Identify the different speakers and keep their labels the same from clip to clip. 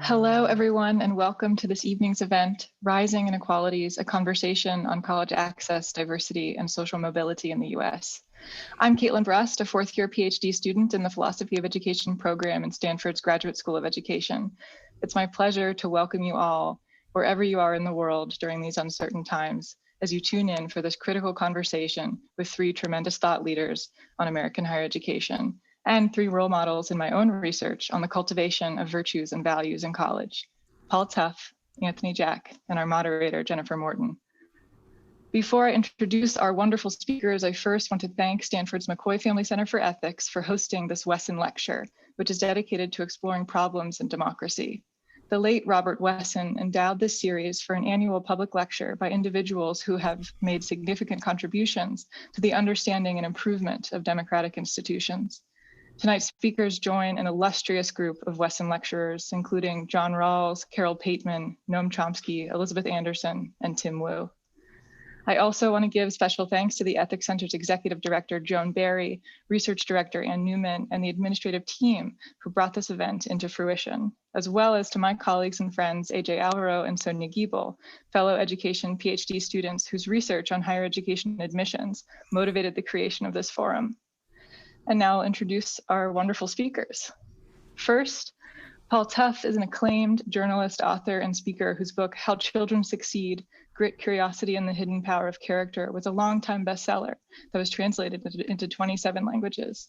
Speaker 1: Hello, everyone, and welcome to this evening's event, Rising Inequalities, a conversation on college access, diversity, and social mobility in the US. I'm Caitlin Brust, a fourth-year PhD student in the Philosophy of Education program in Stanford's Graduate School of Education. It's my pleasure to welcome you all, wherever you are in the world during these uncertain times, as you tune in for this critical conversation with three tremendous thought leaders on American higher education, and three role models in my own research on the cultivation of virtues and values in college: Paul Tuff, Anthony Jack, and our moderator, Jennifer Morton. Before I introduce our wonderful speakers, I first want to thank Stanford's McCoy Family Center for Ethics for hosting this Wesson Lecture, which is dedicated to exploring problems in democracy. The late Robert Wesson endowed this series for an annual public lecture by individuals who have made significant contributions to the understanding and improvement of democratic institutions. Tonight's speakers join an illustrious group of Wesson lecturers, including John Rawls, Carol Pateman, Noam Chomsky, Elizabeth Anderson, and Tim Wu. I also want to give special thanks to the Ethics Center's Executive Director, Joan Barry, Research Director, Ann Newman, and the administrative team who brought this event into fruition, as well as to my colleagues and friends, AJ Alvaro and Sonia Giebel, fellow education PhD students whose research on higher education admissions motivated the creation of this forum. And now I'll introduce our wonderful speakers. First, Paul Tuff is an acclaimed journalist, author, and speaker whose book, How Children Succeed, Grit, Curiosity, and the Hidden Power of Character, was a longtime bestseller that was translated into 27 languages.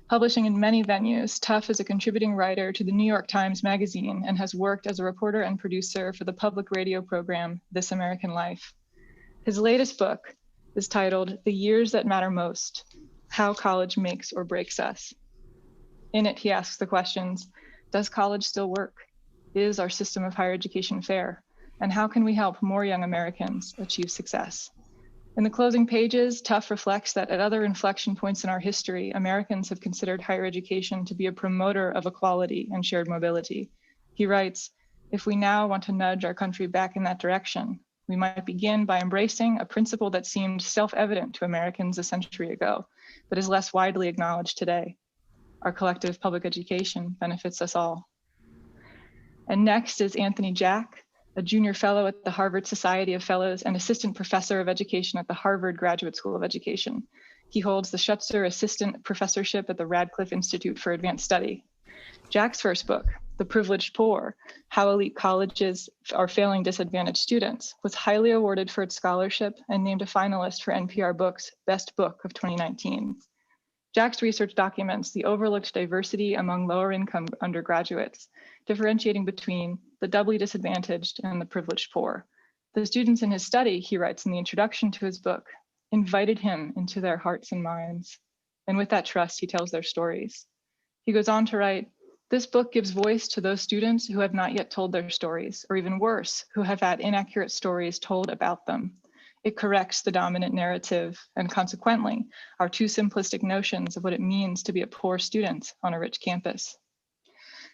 Speaker 1: Publishing in many venues, Tuff is a contributing writer to the New York Times Magazine and has worked as a reporter and producer for the public radio program, This American Life. His latest book is titled The Years That Matter Most: How College Makes or Breaks Us. In it, he asks the questions: does college still work? Is our system of higher education fair? And how can we help more young Americans achieve success? In the closing pages, Tuff reflects that at other inflection points in our history, Americans have considered higher education to be a promoter of equality and shared mobility. He writes, if we now want to nudge our country back in that direction, we might begin by embracing a principle that seemed self-evident to Americans a century ago, but is less widely acknowledged today. Our collective public education benefits us all. And next is Anthony Jack, a junior fellow at the Harvard Society of Fellows and assistant professor of education at the Harvard Graduate School of Education. He holds the Schutzer Assistant Professorship at the Radcliffe Institute for Advanced Study. Jack's first book, The Privileged Poor: How Elite Colleges Are Failing Disadvantaged Students, was highly awarded for its scholarship and named a finalist for NPR Book's Best Book of 2019. Jack's research documents the overlooked diversity among lower-income undergraduates, differentiating between the doubly disadvantaged and the privileged poor. The students in his study, he writes in the introduction to his book, invited him into their hearts and minds. And with that trust, he tells their stories. He goes on to write, this book gives voice to those students who have not yet told their stories, or even worse, who have had inaccurate stories told about them. It corrects the dominant narrative and consequently our too simplistic notions of what it means to be a poor student on a rich campus.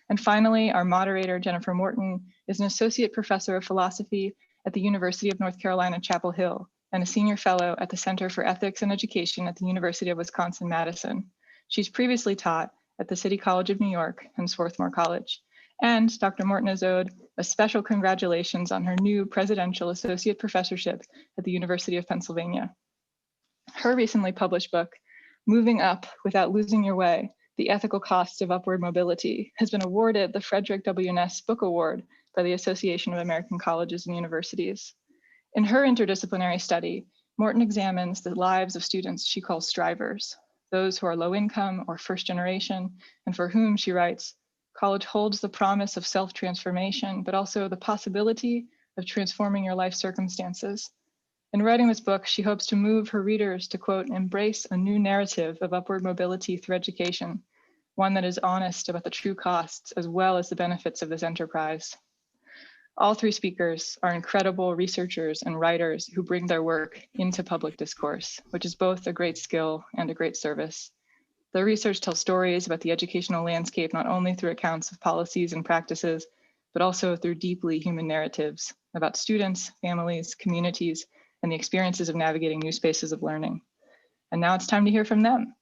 Speaker 1: And finally, our moderator, Jennifer Morton, is an associate professor of philosophy at the University of North Carolina, Chapel Hill, and a senior fellow at the Center for Ethics and Education at the University of Wisconsin-Madison. She's previously taught at the City College of New York and Swarthmore College. And Dr. Morton is owed a special congratulations on her new presidential associate professorship at the University of Pennsylvania. Her recently published book, Moving Up Without Losing Your Way: The Ethical Costs of Upward Mobility, has been awarded the Frederick W. Ness Book Award by the Association of American Colleges and Universities. In her interdisciplinary study, Morton examines the lives of students she calls strivers, those who are low income or first generation, and for whom, she writes, college holds the promise of self-transformation, but also the possibility of transforming your life circumstances. In writing this book, she hopes to move her readers to, quote, embrace a new narrative of upward mobility through education, one that is honest about the true costs as well as the benefits of this enterprise. All three speakers are incredible researchers and writers who bring their work into public discourse, which is both a great skill and a great service. Their research tells stories about the educational landscape not only through accounts of policies and practices, but also through deeply human narratives about students, families, communities, and the experiences of navigating new spaces of learning. And now it's time to hear from them.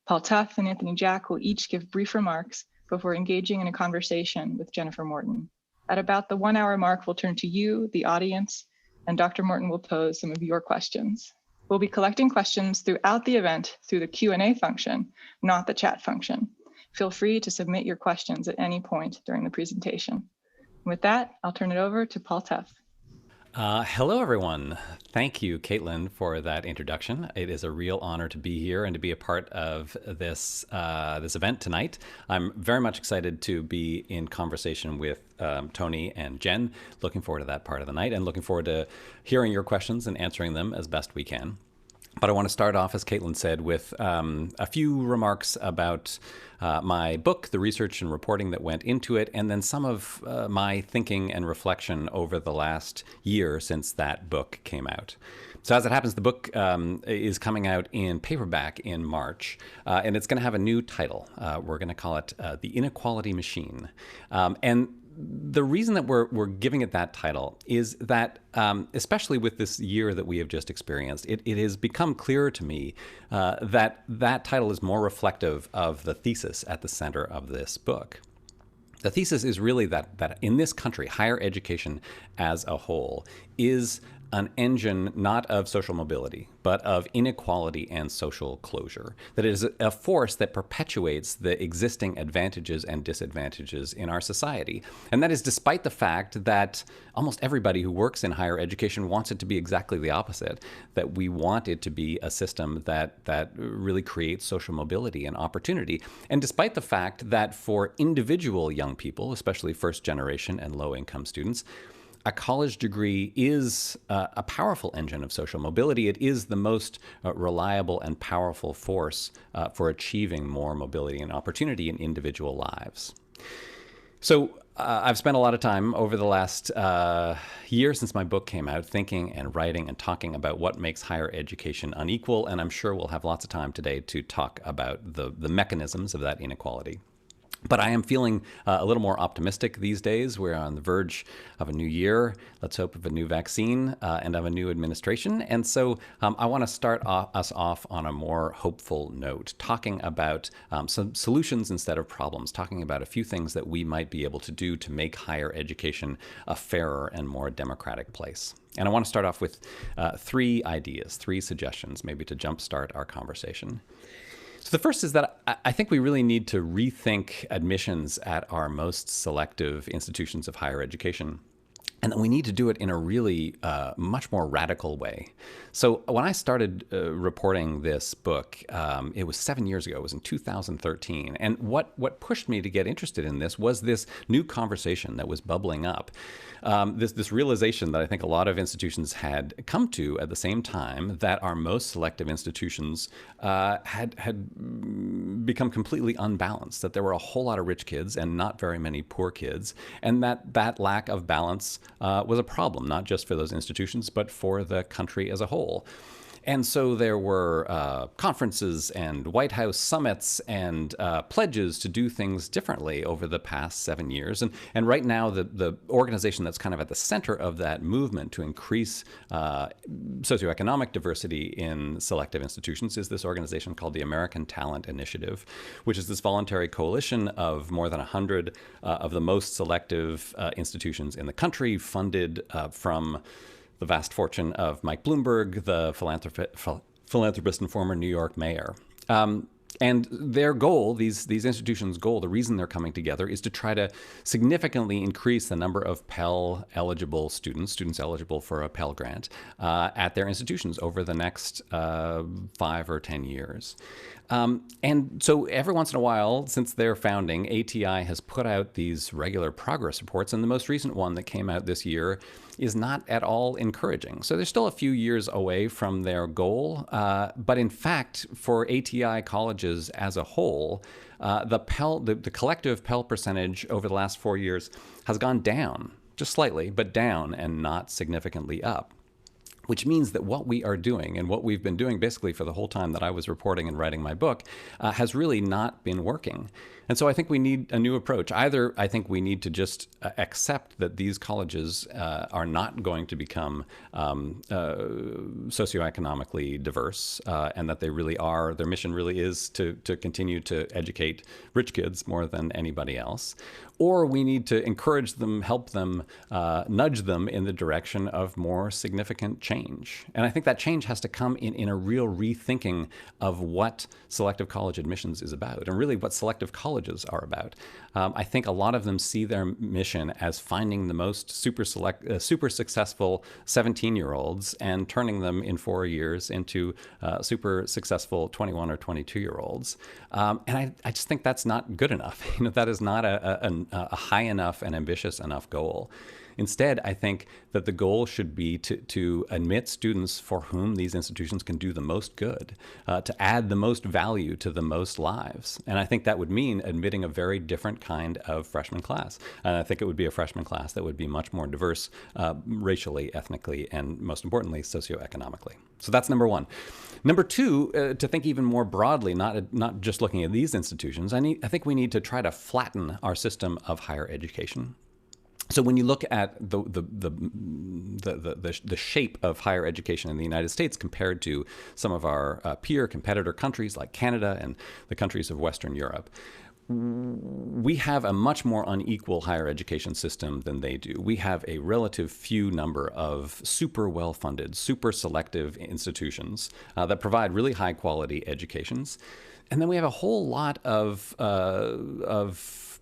Speaker 1: Paul Tuff and Anthony Jack will each give brief remarks before engaging in a conversation with Jennifer Morton. At about the 1 hour mark, we'll turn to you, the audience, and Dr. Morton will pose some of your questions. We'll be collecting questions throughout the event through the Q&A function, not the chat function. Feel free to submit your questions at any point during the presentation. With that, I'll turn it over to Paul Tuff.
Speaker 2: Hello, everyone. Thank you, Caitlin, for that introduction. It is a real honor to be here and to be a part of this event tonight. I'm very much excited to be in conversation with Tony and Jen. Looking forward to that part of the night and looking forward to hearing your questions and answering them as best we can. But I want to start off, as Caitlin said, with a few remarks about my book, the research and reporting that went into it, and then some of my thinking and reflection over the last year since that book came out. So as it happens, the book is coming out in paperback in March, and it's going to have a new title. We're going to call it The Inequality Machine. And the reason that we're giving it that title is that, especially with this year that we have just experienced, it has become clearer to me that that title is more reflective of the thesis at the center of this book. The thesis is really that in this country, higher education as a whole is an engine not of social mobility, but of inequality and social closure. That it is a force that perpetuates the existing advantages and disadvantages in our society. And that is despite the fact that almost everybody who works in higher education wants it to be exactly the opposite, that we want it to be a system that really creates social mobility and opportunity. And despite the fact that for individual young people, especially first generation and low income students, a college degree is a powerful engine of social mobility. It is the most reliable and powerful force for achieving more mobility and opportunity in individual lives. So I've spent a lot of time over the last year since my book came out thinking and writing and talking about what makes higher education unequal, and I'm sure we'll have lots of time today to talk about the mechanisms of that inequality. But I am feeling a little more optimistic these days. We're on the verge of a new year, let's hope, of a new vaccine and of a new administration. And so I want to start us off on a more hopeful note, talking about some solutions instead of problems, talking about a few things that we might be able to do to make higher education a fairer and more democratic place. And I want to start off with three ideas, three suggestions, maybe to jumpstart our conversation. So the first is that I think we really need to rethink admissions at our most selective institutions of higher education. And that we need to do it in a really much more radical way. So when I started reporting this book, it was 7 years ago. It was in 2013. And what pushed me to get interested in this was this new conversation that was bubbling up. This realization that I think a lot of institutions had come to at the same time, that our most selective institutions had become completely unbalanced, that there were a whole lot of rich kids and not very many poor kids, and that lack of balance was a problem, not just for those institutions, but for the country as a whole. And so there were conferences and White House summits and pledges to do things differently over the past 7 years. And right now, the organization that's kind of at the center of that movement to increase socioeconomic diversity in selective institutions is this organization called the American Talent Initiative, which is this voluntary coalition of more than 100 of the most selective institutions in the country, funded from the vast fortune of Mike Bloomberg, the philanthropist and former New York mayor. And their goal, these institutions' goal, the reason they're coming together is to try to significantly increase the number of Pell-eligible students eligible for a Pell Grant at their institutions over the next 5 or 10 years. And so every once in a while, since their founding, ATI has put out these regular progress reports, and the most recent one that came out this year is not at all encouraging. So they're still a few years away from their goal, but in fact, for ATI colleges as a whole, the collective Pell percentage over the last 4 years has gone down, just slightly, but down and not significantly up. Which means that what we are doing and what we've been doing basically for the whole time that I was reporting and writing my book has really not been working. And so I think we need a new approach. Either I think we need to just accept that these colleges are not going to become socioeconomically diverse, and that they really are, their mission really is to continue to educate rich kids more than anybody else. Or we need to encourage them, help them, nudge them in the direction of more significant change. And I think that change has to come in a real rethinking of what selective college admissions is about, and really what selective colleges are about. I think a lot of them see their mission as finding the most super successful 17-year-olds and turning them in 4 years into super successful 21 or 22-year-olds. And I just think that's not good enough. That is not a high enough and ambitious enough goal. Instead, I think that the goal should be to admit students for whom these institutions can do the most good, to add the most value to the most lives. And I think that would mean admitting a very different kind of freshman class. And I think it would be a freshman class that would be much more diverse racially, ethnically, and most importantly, socioeconomically. So that's number one. Number two, to think even more broadly, not just looking at these institutions, I think we need to try to flatten our system of higher education. So when you look at the shape of higher education in the United States compared to some of our peer competitor countries like Canada and the countries of Western Europe, we have a much more unequal higher education system than they do. We have a relative few number of super well-funded, super selective institutions that provide really high quality educations. And then we have a whole lot of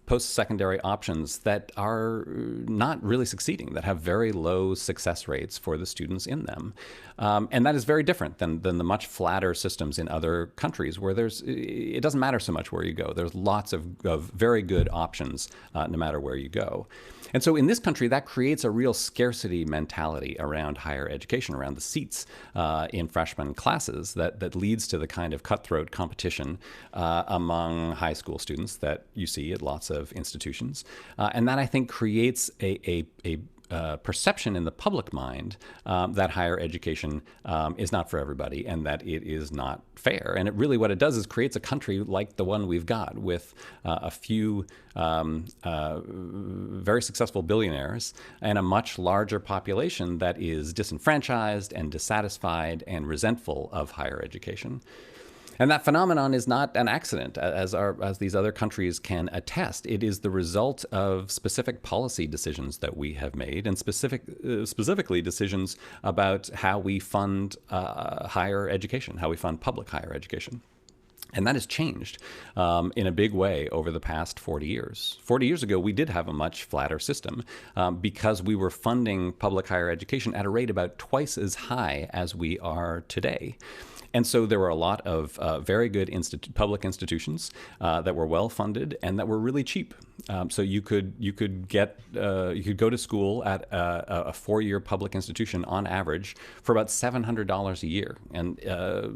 Speaker 2: post-secondary options that are not really succeeding, that have very low success rates for the students in them. And that is very different than the much flatter systems in other countries where it doesn't matter so much where you go. There's lots of very good options no matter where you go. And so in this country, that creates a real scarcity mentality around higher education, around the seats in freshman classes that leads to the kind of cutthroat competition among high school students that you see at lots of institutions. And that, I think, creates a perception in the public mind that higher education is not for everybody and that it is not fair. And what it does is creates a country like the one we've got with a few very successful billionaires and a much larger population that is disenfranchised and dissatisfied and resentful of higher education. And that phenomenon is not an accident, as these other countries can attest. It is the result of specific policy decisions that we have made, and specifically decisions about how we fund higher education, how we fund public higher education. And that has changed in a big way over the past 40 years. 40 years ago, we did have a much flatter system because we were funding public higher education at a rate about twice as high as we are today. And so there were a lot of very good public institutions that were well funded and that were really cheap. So you could go to school at a 4-year public institution on average for about $700 a year. And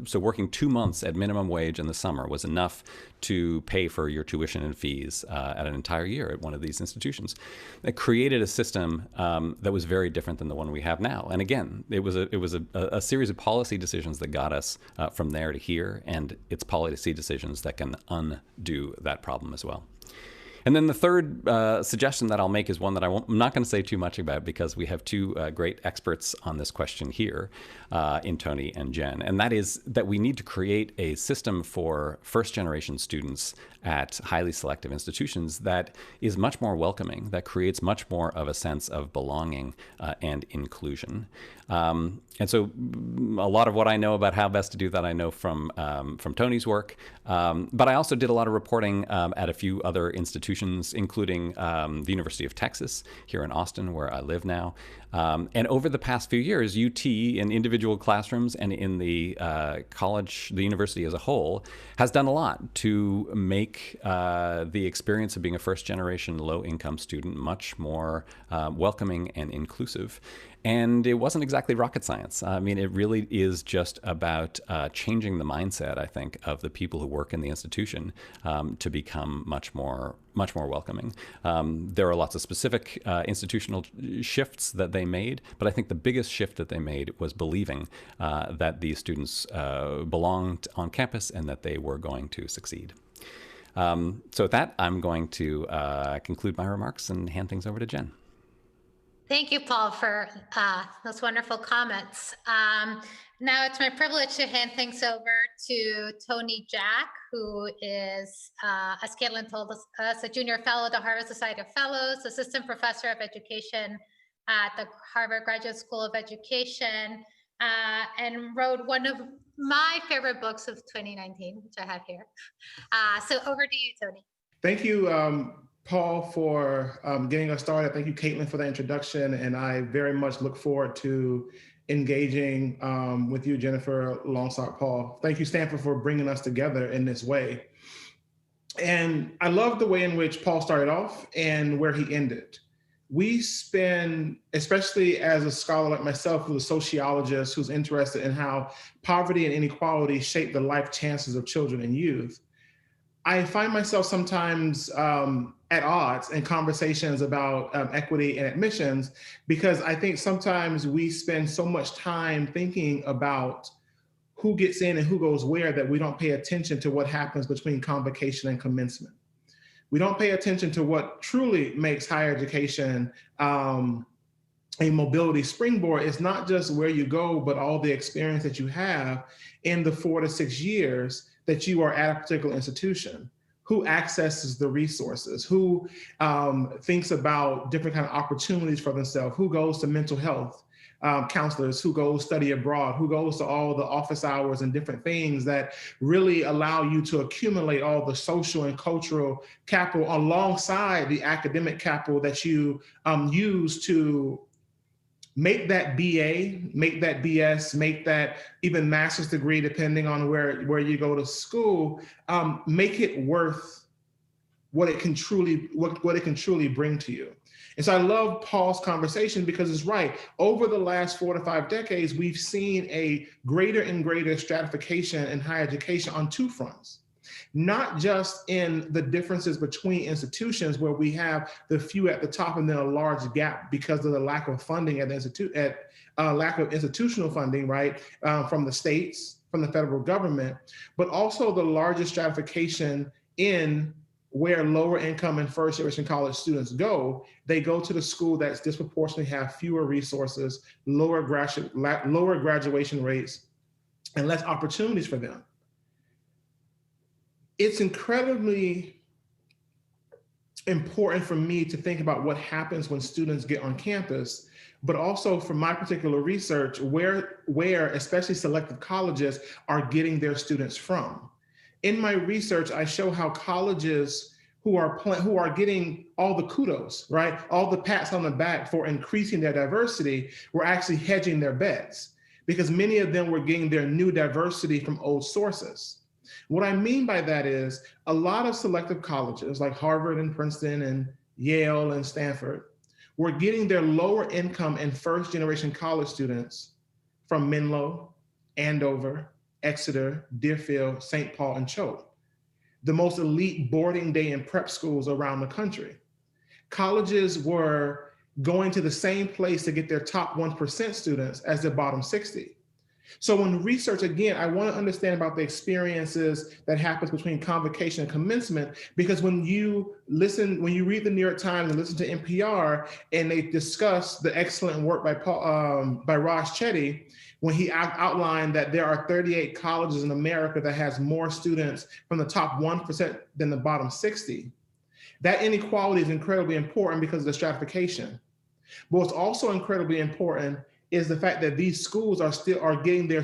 Speaker 2: so working 2 months at minimum wage in the summer was enough to pay for your tuition and fees at an entire year at one of these institutions. It created a system that was very different than the one we have now. And again, it was a series of policy decisions that got us from there to here, and it's policy decisions that can undo that problem as well. And then the third suggestion that I'll make is one that I'm not going to say too much about because we have two great experts on this question here in Tony and Jen. And that is that we need to create a system for first-generation students at highly selective institutions that is much more welcoming, that creates much more of a sense of belonging and inclusion. And so a lot of what I know about how best to do that I know from Tony's work. But I also did a lot of reporting at a few other institutions, including the University of Texas here in Austin, where I live now. And over the past few years, UT in individual classrooms and in the college, the university as a whole, has done a lot to make the experience of being a first-generation low-income student much more welcoming and inclusive. And it wasn't exactly rocket science. I mean, it really is just about changing the mindset, I think, of the people who work in the institution to become much more welcoming. There are lots of specific institutional shifts that they made, but I think the biggest shift that they made was believing that these students belonged on campus and that they were going to succeed. So with that, I'm going to conclude my remarks and hand things over to Jen.
Speaker 3: Thank you, Paul, for those wonderful comments. Now it's my privilege to hand things over to Tony Jack, who is, as Caitlin told us, a junior fellow at the Harvard Society of Fellows, assistant professor of education at the Harvard Graduate School of Education, and wrote one of my favorite books of 2019, which I have here. So over to you, Tony.
Speaker 4: Thank you, Paul, for getting us started. Thank you, Caitlin, for the introduction. And I very much look forward to engaging with you, Jennifer, alongside Paul. Thank you, Stanford, for bringing us together in this way. And I love the way in which Paul started off and where he ended. We spend, especially as a scholar like myself, who's a sociologist, who's interested in how poverty and inequality shape the life chances of children and youth, I find myself sometimes at odds in conversations about equity and admissions, because I think sometimes we spend so much time thinking about who gets in and who goes where that we don't pay attention to what happens between convocation and commencement. We don't pay attention to what truly makes higher education a mobility springboard. It's not just where you go, but all the experience that you have in the 4 to 6 years that you are at a particular institution. Who accesses the resources, who thinks about different kind of opportunities for themselves, who goes to mental health counselors, who goes study abroad, who goes to all the office hours and different things that really allow you to accumulate all the social and cultural capital alongside the academic capital that you use to make that BA, make that BS, make that even master's degree, depending on where you go to school, make it worth what it can truly bring to you. And so I love Paul's conversation because it's right. Over the last 4 to 5 decades, we've seen a greater and greater stratification in higher education on 2 fronts. Not just in the differences between institutions where we have the few at the top and then a large gap because of the lack of funding at the institute, lack of institutional funding, right, from the states, from the federal government, but also the largest stratification in where lower income and first generation college students go. They go to the school that's disproportionately have fewer resources, lower graduation rates, and less opportunities for them. It's incredibly important for me to think about what happens when students get on campus, but also for my particular research, where especially selective colleges are getting their students from. In my research, I show how colleges who are getting all the kudos, right, all the pats on the back for increasing their diversity, were actually hedging their bets because many of them were getting their new diversity from old sources. What I mean by that is a lot of selective colleges like Harvard and Princeton and Yale and Stanford were getting their lower income and first generation college students from Menlo, Andover, Exeter, Deerfield, St. Paul, and Choate, the most elite boarding day and prep schools around the country. Colleges were going to the same place to get their top 1% students as their bottom 60. So when research, again, I want to understand about the experiences that happens between convocation and commencement, because when you read the New York Times and listen to NPR, and they discuss the excellent work by Raj Chetty, when he outlined that there are 38 colleges in America that has more students from the top 1% than the bottom 60, that inequality is incredibly important because of the stratification. But what's also incredibly important is the fact that these schools are getting their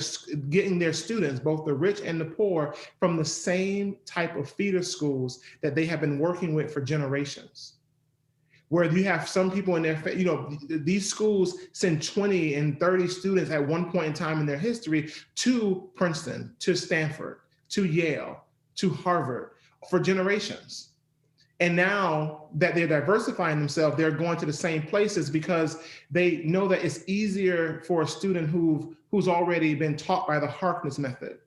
Speaker 4: students, both the rich and the poor, from the same type of feeder schools that they have been working with for generations. Where you have some people in their, these schools send 20 and 30 students at one point in time in their history to Princeton, to Stanford, to Yale, to Harvard for generations. And now that they're diversifying themselves, they're going to the same places because they know that it's easier for a student who's already been taught by the Harkness method,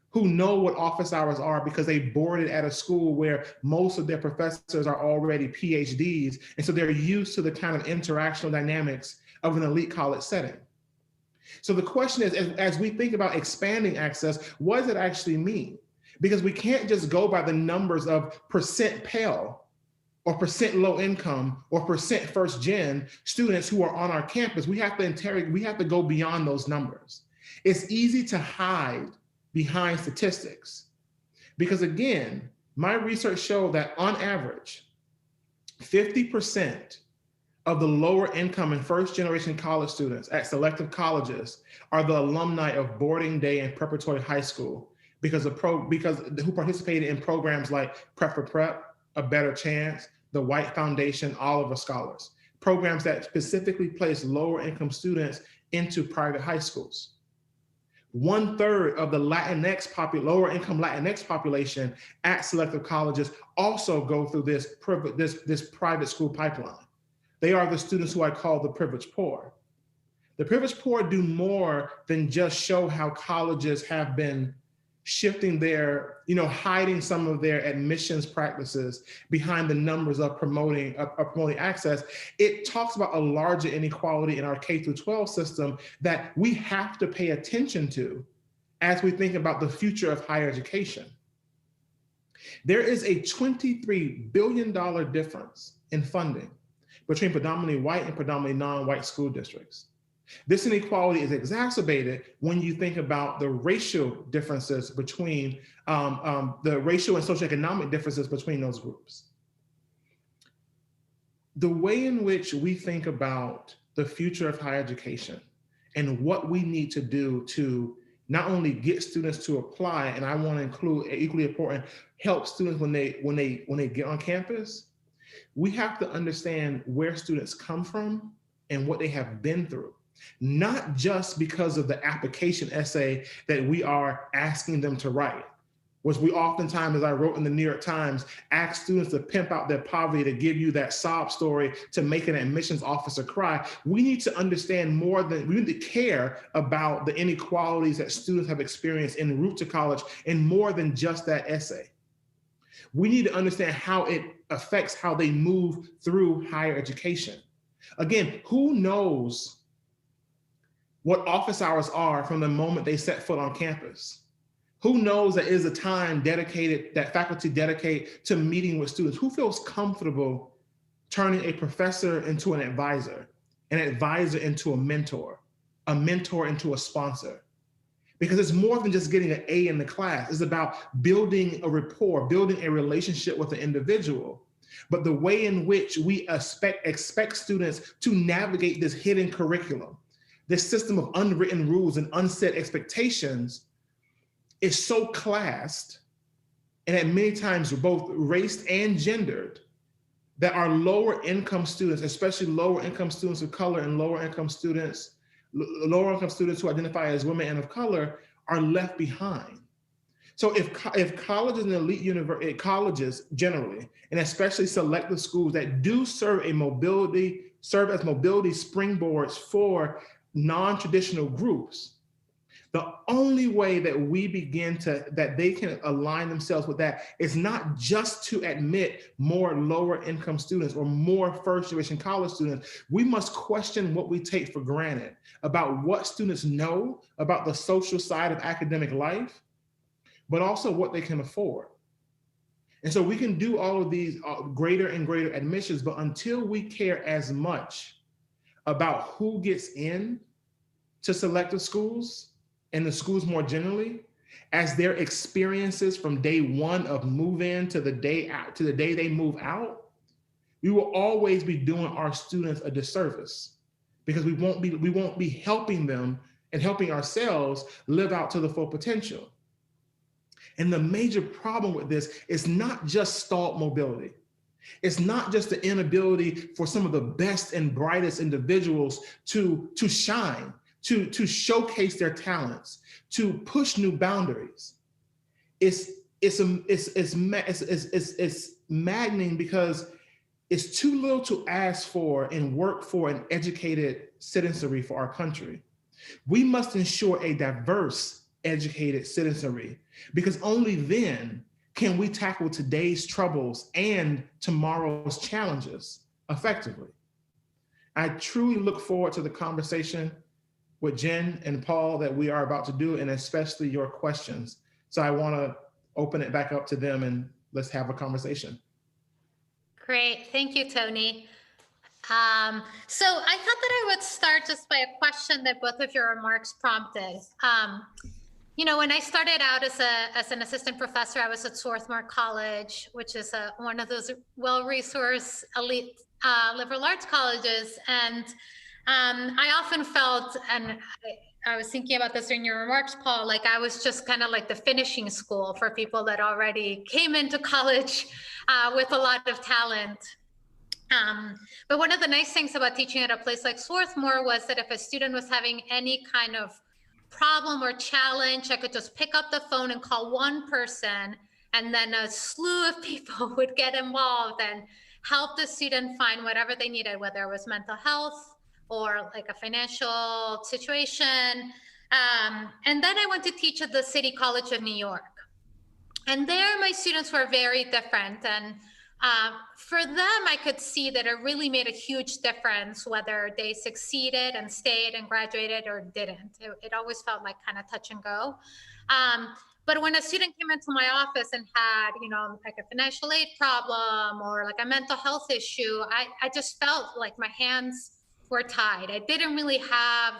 Speaker 4: who know what office hours are because they boarded at a school where most of their professors are already PhDs. And so they're used to the kind of interactional dynamics of an elite college setting. So the question is, as we think about expanding access, what does it actually mean? because we can't just go by the numbers of percent Pell or percent low income or percent first gen students who are on our campus. We have to go beyond those numbers. It's easy to hide behind statistics because, again, my research showed that on average, 50% of the lower income and first generation college students at selective colleges are the alumni of boarding day and preparatory high school because who participated in programs like Prep for Prep, A Better Chance, the White Foundation, Oliver Scholars, programs that specifically place lower income students into private high schools. 1/3 of the lower income Latinx population at selective colleges also go through this private school pipeline. They are the students who I call the privileged poor. The privileged poor do more than just show how colleges have been shifting hiding some of their admissions practices behind the numbers of promoting access. It talks about a larger inequality in our K-12 system that we have to pay attention to as we think about the future of higher education. There is a $23 billion difference in funding between predominantly white and predominantly non-white school districts. This inequality is exacerbated when you think about the racial differences between the racial and socioeconomic differences between those groups. The way in which we think about the future of higher education and what we need to do to not only get students to apply, and I want to include equally important, help students when they get on campus, we have to understand where students come from and what they have been through. Not just because of the application essay that we are asking them to write, which we oftentimes, as I wrote in the New York Times, ask students to pimp out their poverty to give you that sob story to make an admissions officer cry. We need to understand we need to care about the inequalities that students have experienced en route to college and more than just that essay. We need to understand how it affects how they move through higher education. Again, who knows what office hours are from the moment they set foot on campus? Who knows that is a time that faculty dedicate to meeting with students? Who feels comfortable turning a professor into an advisor into a mentor into a sponsor? Because it's more than just getting an A in the class. It's about building a rapport, building a relationship with the individual. But the way in which we expect students to navigate this hidden curriculum, this system of unwritten rules and unset expectations, is so classed and at many times both raced and gendered that our lower income students, especially lower income students of color and lower income students who identify as women and of color, are left behind. So if colleges and elite colleges generally, and especially selective schools that do serve as mobility springboards for non-traditional groups, the only way that they can align themselves with that is not just to admit more lower income students or more first generation college students. We must question what we take for granted about what students know about the social side of academic life, but also what they can afford. And so we can do all of these greater and greater admissions, but until we care as much about who gets in to selective schools and the schools more generally, as their experiences from day one of move in to the day they move out, we will always be doing our students a disservice because we won't be helping them and helping ourselves live out to the full potential. And the major problem with this is not just stalled mobility. It's not just the inability for some of the best and brightest individuals to shine, to showcase their talents, to push new boundaries. It's maddening because it's too little to ask for and work for an educated citizenry for our country. We must ensure a diverse, educated citizenry, because only then can we tackle today's troubles and tomorrow's challenges effectively. I truly look forward to the conversation with Jen and Paul that we are about to do, and especially your questions. So I want to open it back up to them and let's have a conversation.
Speaker 3: Great. Thank you, Tony. So I thought that I would start just by a question that both of your remarks prompted. When I started out as an assistant professor, I was at Swarthmore College, which is one of those well-resourced elite liberal arts colleges. And I often felt, and I was thinking about this in your remarks, Paul, like I was just kind of like the finishing school for people that already came into college with a lot of talent. But one of the nice things about teaching at a place like Swarthmore was that if a student was having any kind of problem or challenge, I could just pick up the phone and call one person, and then a slew of people would get involved and help the student find whatever they needed, whether it was mental health or like a financial situation. And then I went to teach at the City College of New York. And there my students were very different. And for them, I could see that it really made a huge difference whether they succeeded and stayed and graduated or didn't. It always felt like kind of touch and go. But when a student came into my office and had, like a financial aid problem or like a mental health issue, I just felt like my hands were tied. I didn't really have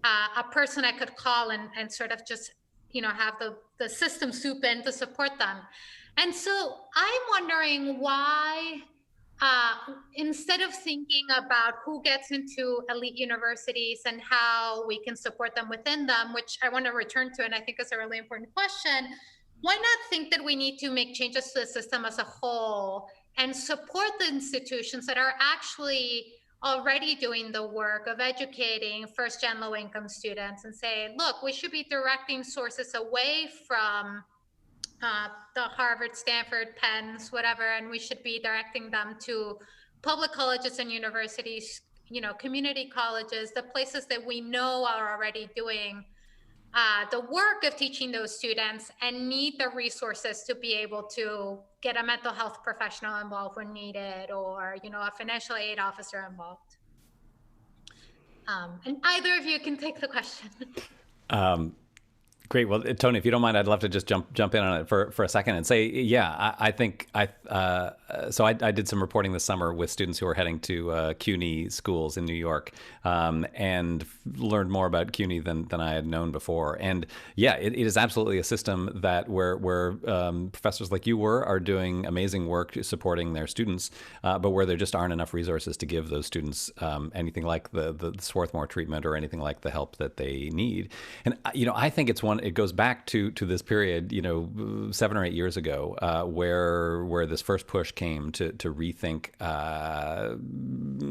Speaker 3: a person I could call and sort of just, have the system soup in to support them. And so I'm wondering why, instead of thinking about who gets into elite universities and how we can support them within them, which I want to return to, and I think is a really important question, why not think that we need to make changes to the system as a whole and support the institutions that are actually already doing the work of educating first-gen low-income students and say, look, we should be directing sources away from the Harvard, Stanford, Penns, whatever, and we should be directing them to public colleges and universities, community colleges, the places that we know are already doing the work of teaching those students and need the resources to be able to get a mental health professional involved when needed, or, a financial aid officer involved. And either of you can take the question.
Speaker 2: Great. Well, Tony, if you don't mind, I'd love to just jump in on it for a second and say, yeah, I think so I did some reporting this summer with students who are heading to CUNY schools in New York, and learned more about CUNY than I had known before. And yeah, it is absolutely a system that where professors like you are doing amazing work supporting their students, but where there just aren't enough resources to give those students anything like the Swarthmore treatment or anything like the help that they need. And I think it goes back to this period, 7 or 8 years ago, where this first push came to rethink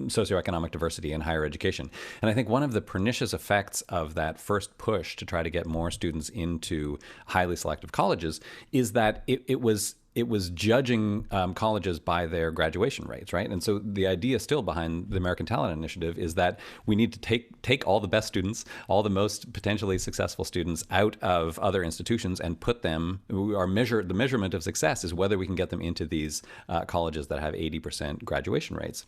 Speaker 2: socioeconomic diversity in higher education. And I think one of the pernicious effects of that first push to try to get more students into highly selective colleges is that it was judging colleges by their graduation rates, right? And so the idea still behind the American Talent Initiative is that we need to take all the best students, all the most potentially successful students out of other institutions and put them, the measurement of success is whether we can get them into these colleges that have 80% graduation rates.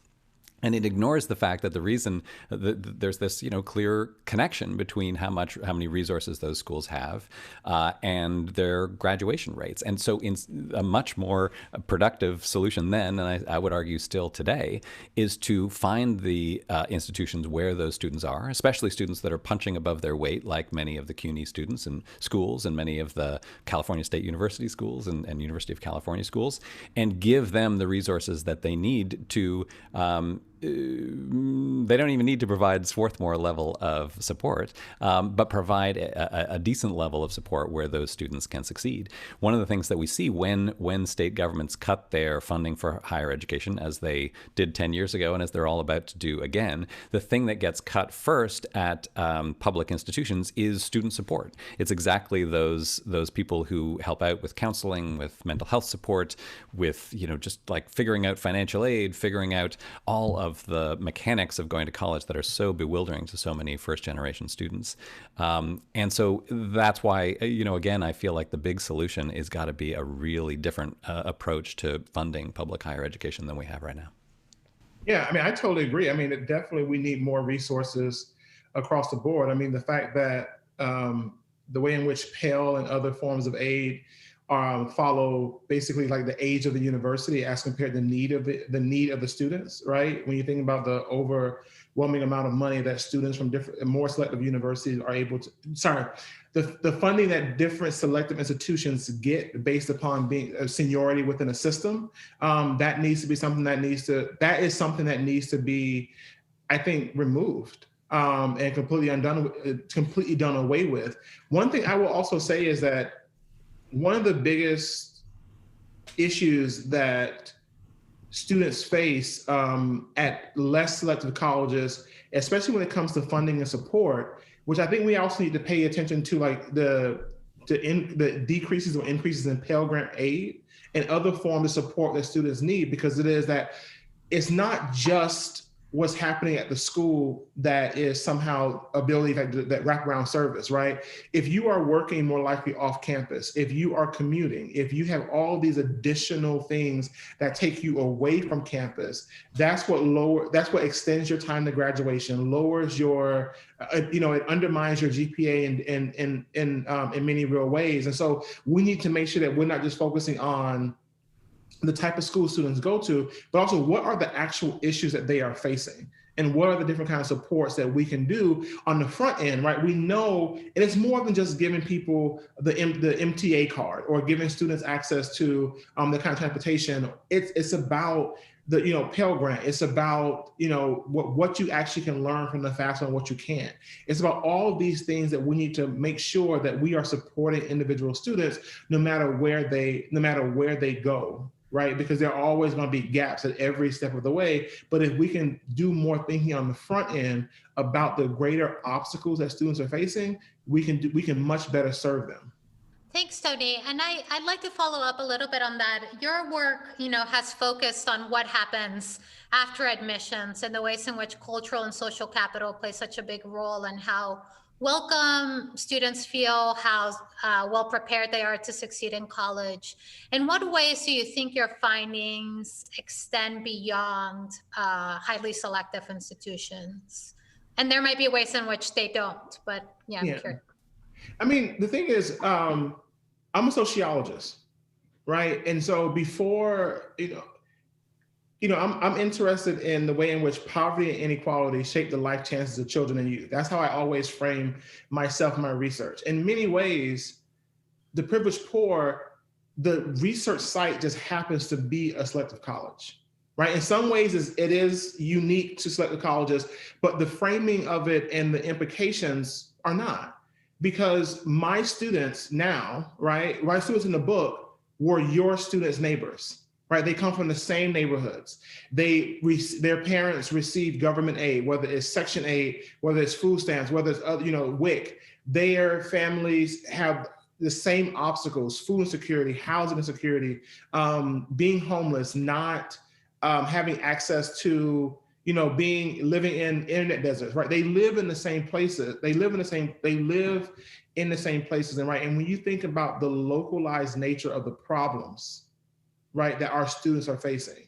Speaker 2: And it ignores the fact that the reason that there's this, clear connection between how many resources those schools have and their graduation rates. And so, in a much more productive solution then, and I would argue still today, is to find the institutions where those students are, especially students that are punching above their weight, like many of the CUNY students and schools, and many of the California State University schools and University of California schools, and give them the resources that they need to. They don't even need to provide Swarthmore level of support, but provide a decent level of support where those students can succeed. One of the things that we see when state governments cut their funding for higher education, as they did 10 years ago and as they're all about to do again, the thing that gets cut first at public institutions is student support. It's exactly those people who help out with counseling, with mental health support, with just like figuring out financial aid, figuring out all of the mechanics of going to college that are so bewildering to so many first-generation students. And so that's why, again, I feel like the big solution is got to be a really different approach to funding public higher education than we have right now.
Speaker 4: Yeah, I totally agree. We need more resources across the board. The fact that the way in which Pell and other forms of aid follow basically like the age of the university as compared to the need of the students, right? When you think about the overwhelming amount of money that students from different, more selective universities are able to, the funding that different selective institutions get based upon being a seniority within a system, that needs to be something that needs to be, I think, removed. And completely done away with. One thing I will also say is that one of the biggest issues that students face at less selective colleges, especially when it comes to funding and support, which I think we also need to pay attention to, like the decreases or increases in Pell Grant aid and other forms of support that students need, because it is that it's not just what's happening at the school that is somehow ability that wraparound service, right? If you are working more likely off campus, if you are commuting, if you have all these additional things that take you away from campus, that's what extends your time to graduation, lowers your, it undermines your GPA in many real ways. And so we need to make sure that we're not just focusing on the type of school students go to, but also what are the actual issues that they are facing, and what are the different kinds of supports that we can do on the front end, right? We know, and it's more than just giving people the MTA card or giving students access to the kind of transportation. It's about the Pell Grant. It's about what you actually can learn from the FAFSA and what you can't. It's about all of these things that we need to make sure that we are supporting individual students no matter where they go. Right? Because there are always going to be gaps at every step of the way. But if we can do more thinking on the front end about the greater obstacles that students are facing, we can much better serve them.
Speaker 3: Thanks, Tony. And I'd like to follow up a little bit on that. Your work, has focused on what happens after admissions and the ways in which cultural and social capital play such a big role, and how welcome students feel, how well prepared they are to succeed in college. In what ways do you think your findings extend beyond highly selective institutions? And there might be ways in which they don't, but I'm curious.
Speaker 4: I mean, the thing is, I'm a sociologist, right? And so before, I'm interested in the way in which poverty and inequality shape the life chances of children and youth. That's how I always frame myself and my research. In many ways, the privileged poor, the research site just happens to be a selective college, right? In some ways, it is unique to selective colleges, but the framing of it and the implications are not. Because my students now, right, my students in the book were your students' neighbors. Right, they come from the same neighborhoods. Their parents receive government aid, whether it's Section 8, whether it's food stamps, whether it's WIC. Their families have the same obstacles: food insecurity, housing insecurity, being homeless, not having access to living in internet deserts. Right, they live in the same places. They live in the same places, and right. And when you think about the localized nature of the problems, right, that our students are facing,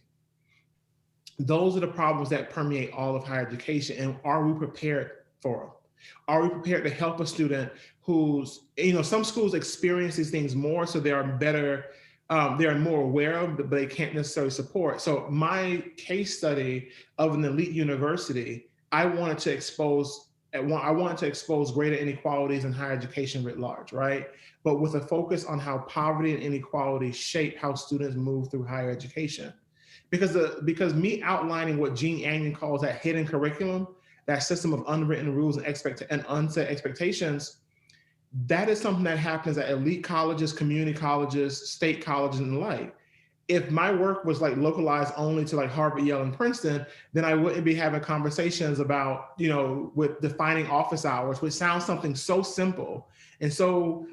Speaker 4: those are the problems that permeate all of higher education. And are we prepared for them? Are we prepared to help a student who's, some schools experience these things more, so they are better, they are more aware of, but they can't necessarily support. So my case study of an elite university, I wanted to expose greater inequalities in higher education writ large, right? But with a focus on how poverty and inequality shape how students move through higher education. Because me outlining what Jean Agnon calls that hidden curriculum, that system of unwritten rules and unset expectations, that is something that happens at elite colleges, community colleges, state colleges, and the like. If my work was like localized only to like Harvard, Yale, and Princeton, then I wouldn't be having conversations about, with defining office hours, which sounds something so simple and so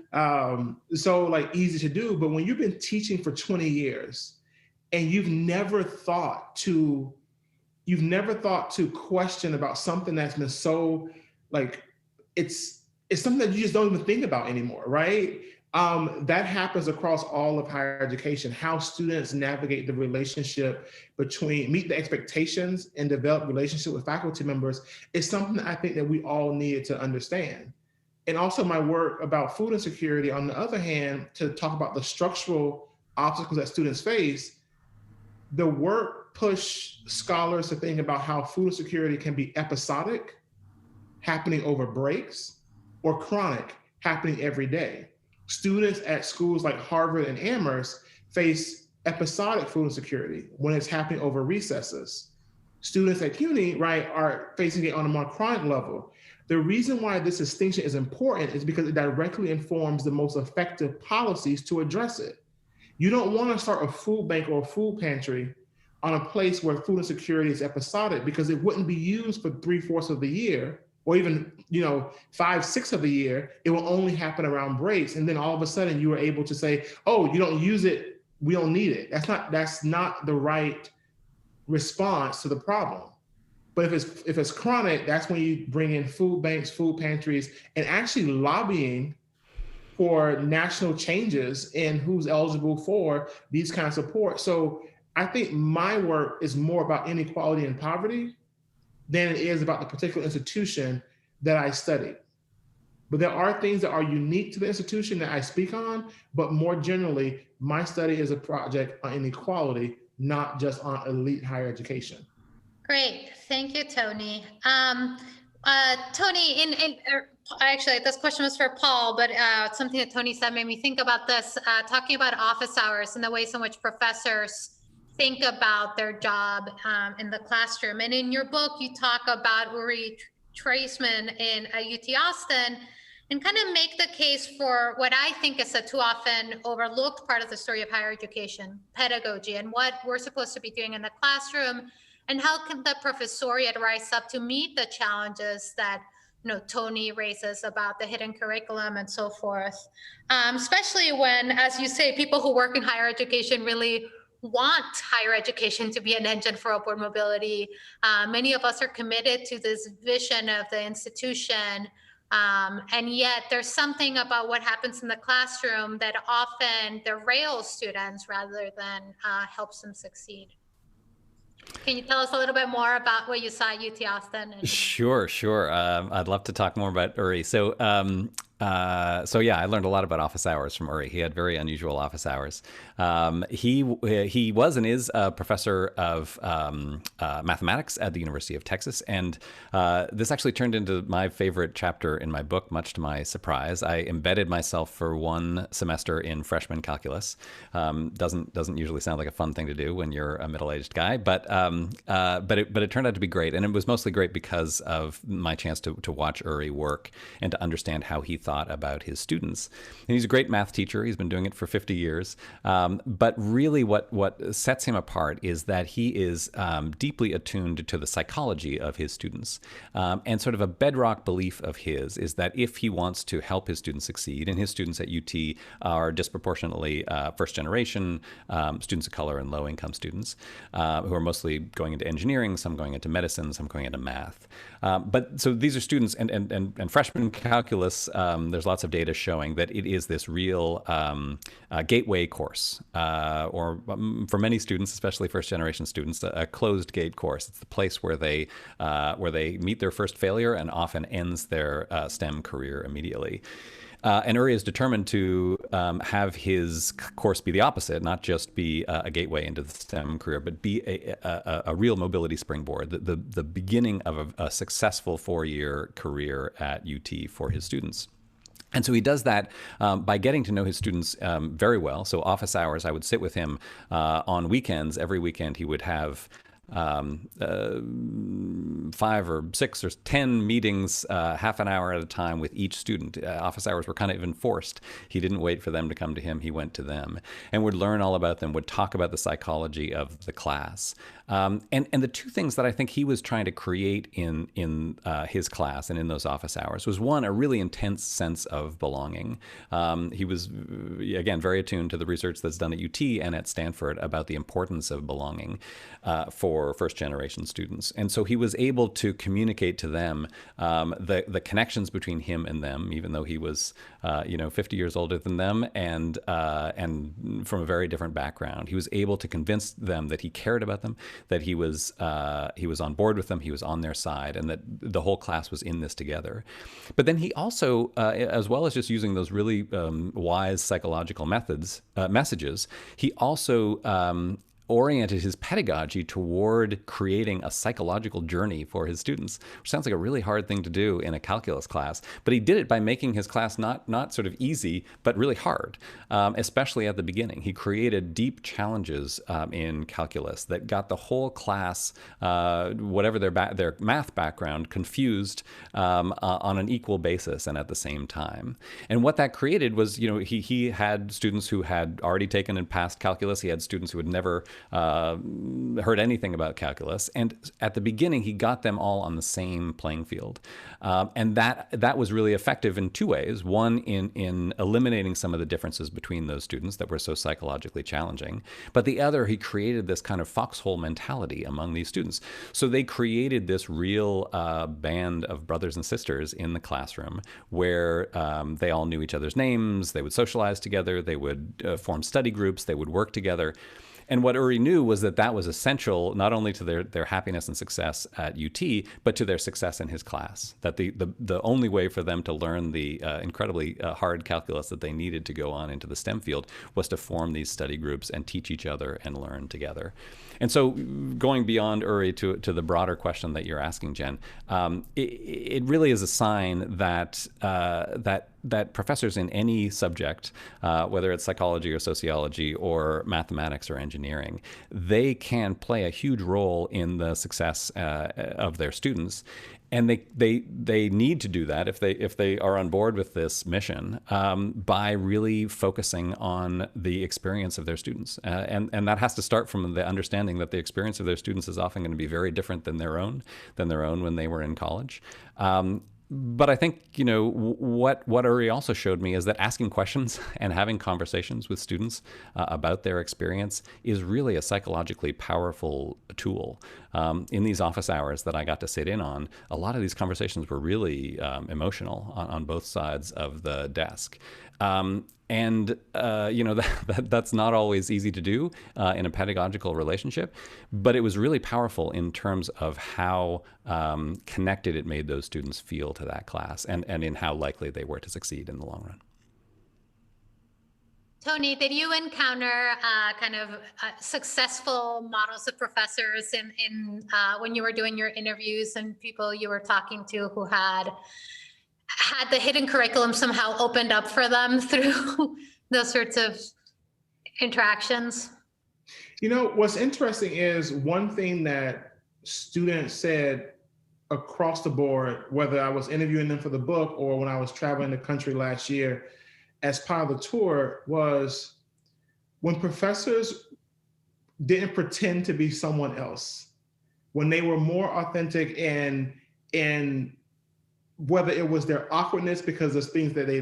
Speaker 4: like easy to do. But when you've been teaching for 20 years and you've never thought to question about something that's been so like, it's something that you just don't even think about anymore, right? That happens across all of higher education. How students navigate the relationship meet the expectations and develop relationship with faculty members is something that I think that we all needed to understand. and also my work about food insecurity, on the other hand, to talk about the structural obstacles that students face, the work pushed scholars to think about how food insecurity can be episodic, happening over breaks, or chronic, happening every day. Students at schools like Harvard and Amherst face episodic food insecurity when it's happening over recesses. Students at CUNY, right, are facing it on a more chronic level. The reason why this distinction is important is because it directly informs the most effective policies to address it. You don't want to start a food bank or a food pantry on a place where food insecurity is episodic, because it wouldn't be used for 3/4 of the year, or even 5/6 of the year. It will only happen around breaks, and then all of a sudden you are able to say, "Oh, you don't use it, we don't need it." That's not the right response to the problem. But if it's chronic, that's when you bring in food banks, food pantries, and actually lobbying for national changes in who's eligible for these kinds of support. So I think my work is more about inequality and poverty than it is about the particular institution that I studied. But there are things that are unique to the institution that I speak on, but more generally, my study is a project on inequality, not just on elite higher education.
Speaker 3: Great, thank you, Tony. Tony, actually, this question was for Paul, but something that Tony said made me think about this, talking about office hours and the ways in which professors think about their job in the classroom. And in your book, you talk about Uri Traceman in UT Austin, and kind of make the case for what I think is a too often overlooked part of the story of higher education, pedagogy, and what we're supposed to be doing in the classroom, and how can the professoriate rise up to meet the challenges that Tony raises about the hidden curriculum and so forth, especially when, as you say, people who work in higher education really want higher education to be an engine for upward mobility. Many of us are committed to this vision of the institution, and yet there's something about what happens in the classroom that often derails students rather than helps them succeed. Can you tell us a little bit more about what you saw at UT Austin?
Speaker 2: Sure. I'd love to talk more about Uri. So yeah, I learned a lot about office hours from Uri. He had very unusual office hours. He was and is a professor of mathematics at the University of Texas, and this actually turned into my favorite chapter in my book, much to my surprise. I embedded myself for one semester in freshman calculus. Doesn't usually sound like a fun thing to do when you're a middle-aged guy, but it turned out to be great, and it was mostly great because of my chance to watch Uri work and to understand how he thought about his students. And he's a great math teacher. He's been doing it for 50 years. But really what sets him apart is that he is deeply attuned to the psychology of his students. And sort of a bedrock belief of his is that if he wants to help his students succeed, and his students at UT are disproportionately first generation students of color and low income students who are mostly going into engineering, some going into medicine, some going into math. But so these are students, and freshman calculus, there's lots of data showing that it is this real gateway course, or for many students, especially first-generation students, a closed gate course. It's the place where they meet their first failure and often ends their STEM career immediately. And Uri is determined to have his course be the opposite, not just be a gateway into the STEM career, but be a real mobility springboard, the beginning of a successful 4-year career at UT for his students. And so he does that by getting to know his students very well. So office hours, I would sit with him on weekends. Every weekend he would have 5 or 6 or 10 meetings, half an hour at a time with each student. Office hours were kind of enforced. He didn't wait for them to come to him. He went to them and would learn all about them, would talk about the psychology of the class. And the two things that I think he was trying to create in his class and in those office hours was, one, a really intense sense of belonging. He was, again, very attuned to the research that's done at UT and at Stanford about the importance of belonging for for first-generation students. And so he was able to communicate to them the connections between him and them, even though he was 50 years older than them and from a very different background. He was able to convince them that he cared about them, that he was on board with them, he was on their side, and that the whole class was in this together. But then he also, as well as just using those really wise psychological messages, he also oriented his pedagogy toward creating a psychological journey for his students, which sounds like a really hard thing to do in a calculus class. But he did it by making his class not sort of easy, but really hard, especially at the beginning. He created deep challenges in calculus that got the whole class, whatever their math background, confused on an equal basis and at the same time. And what that created was, he had students who had already taken and passed calculus. He had students who had never heard anything about calculus, and at the beginning he got them all on the same playing field, and that was really effective in two ways. One, in eliminating some of the differences between those students that were so psychologically challenging, but the other, he created this kind of foxhole mentality among these students. So they created this real band of brothers and sisters in the classroom where they all knew each other's names, they would socialize together, they would form study groups, they would work together. And what Uri knew was that was essential not only to their happiness and success at UT, but to their success in his class. That the only way for them to learn the incredibly hard calculus that they needed to go on into the STEM field was to form these study groups and teach each other and learn together. And so going beyond Uri to the broader question that you're asking, Jen, it really is a sign that that professors in any subject, whether it's psychology or sociology or mathematics or engineering, they can play a huge role in the success of their students. And they need to do that if they are on board with this mission by really focusing on the experience of their students, and that has to start from the understanding that the experience of their students is often going to be very different than their own when they were in college. But I think, what Uri also showed me is that asking questions and having conversations with students about their experience is really a psychologically powerful tool. In these office hours that I got to sit in on, a lot of these conversations were really emotional on both sides of the desk. That's not always easy to do in a pedagogical relationship, but it was really powerful in terms of how connected it made those students feel to that class and in how likely they were to succeed in the long run.
Speaker 3: Tony, did you encounter successful models of professors in when you were doing your interviews and people you were talking to who had the hidden curriculum somehow opened up for them through those sorts of interactions?
Speaker 4: What's interesting is one thing that students said across the board, whether I was interviewing them for the book or when I was traveling the country last year as part of the tour, was when professors didn't pretend to be someone else, when they were more authentic and whether it was their awkwardness because there's things that they,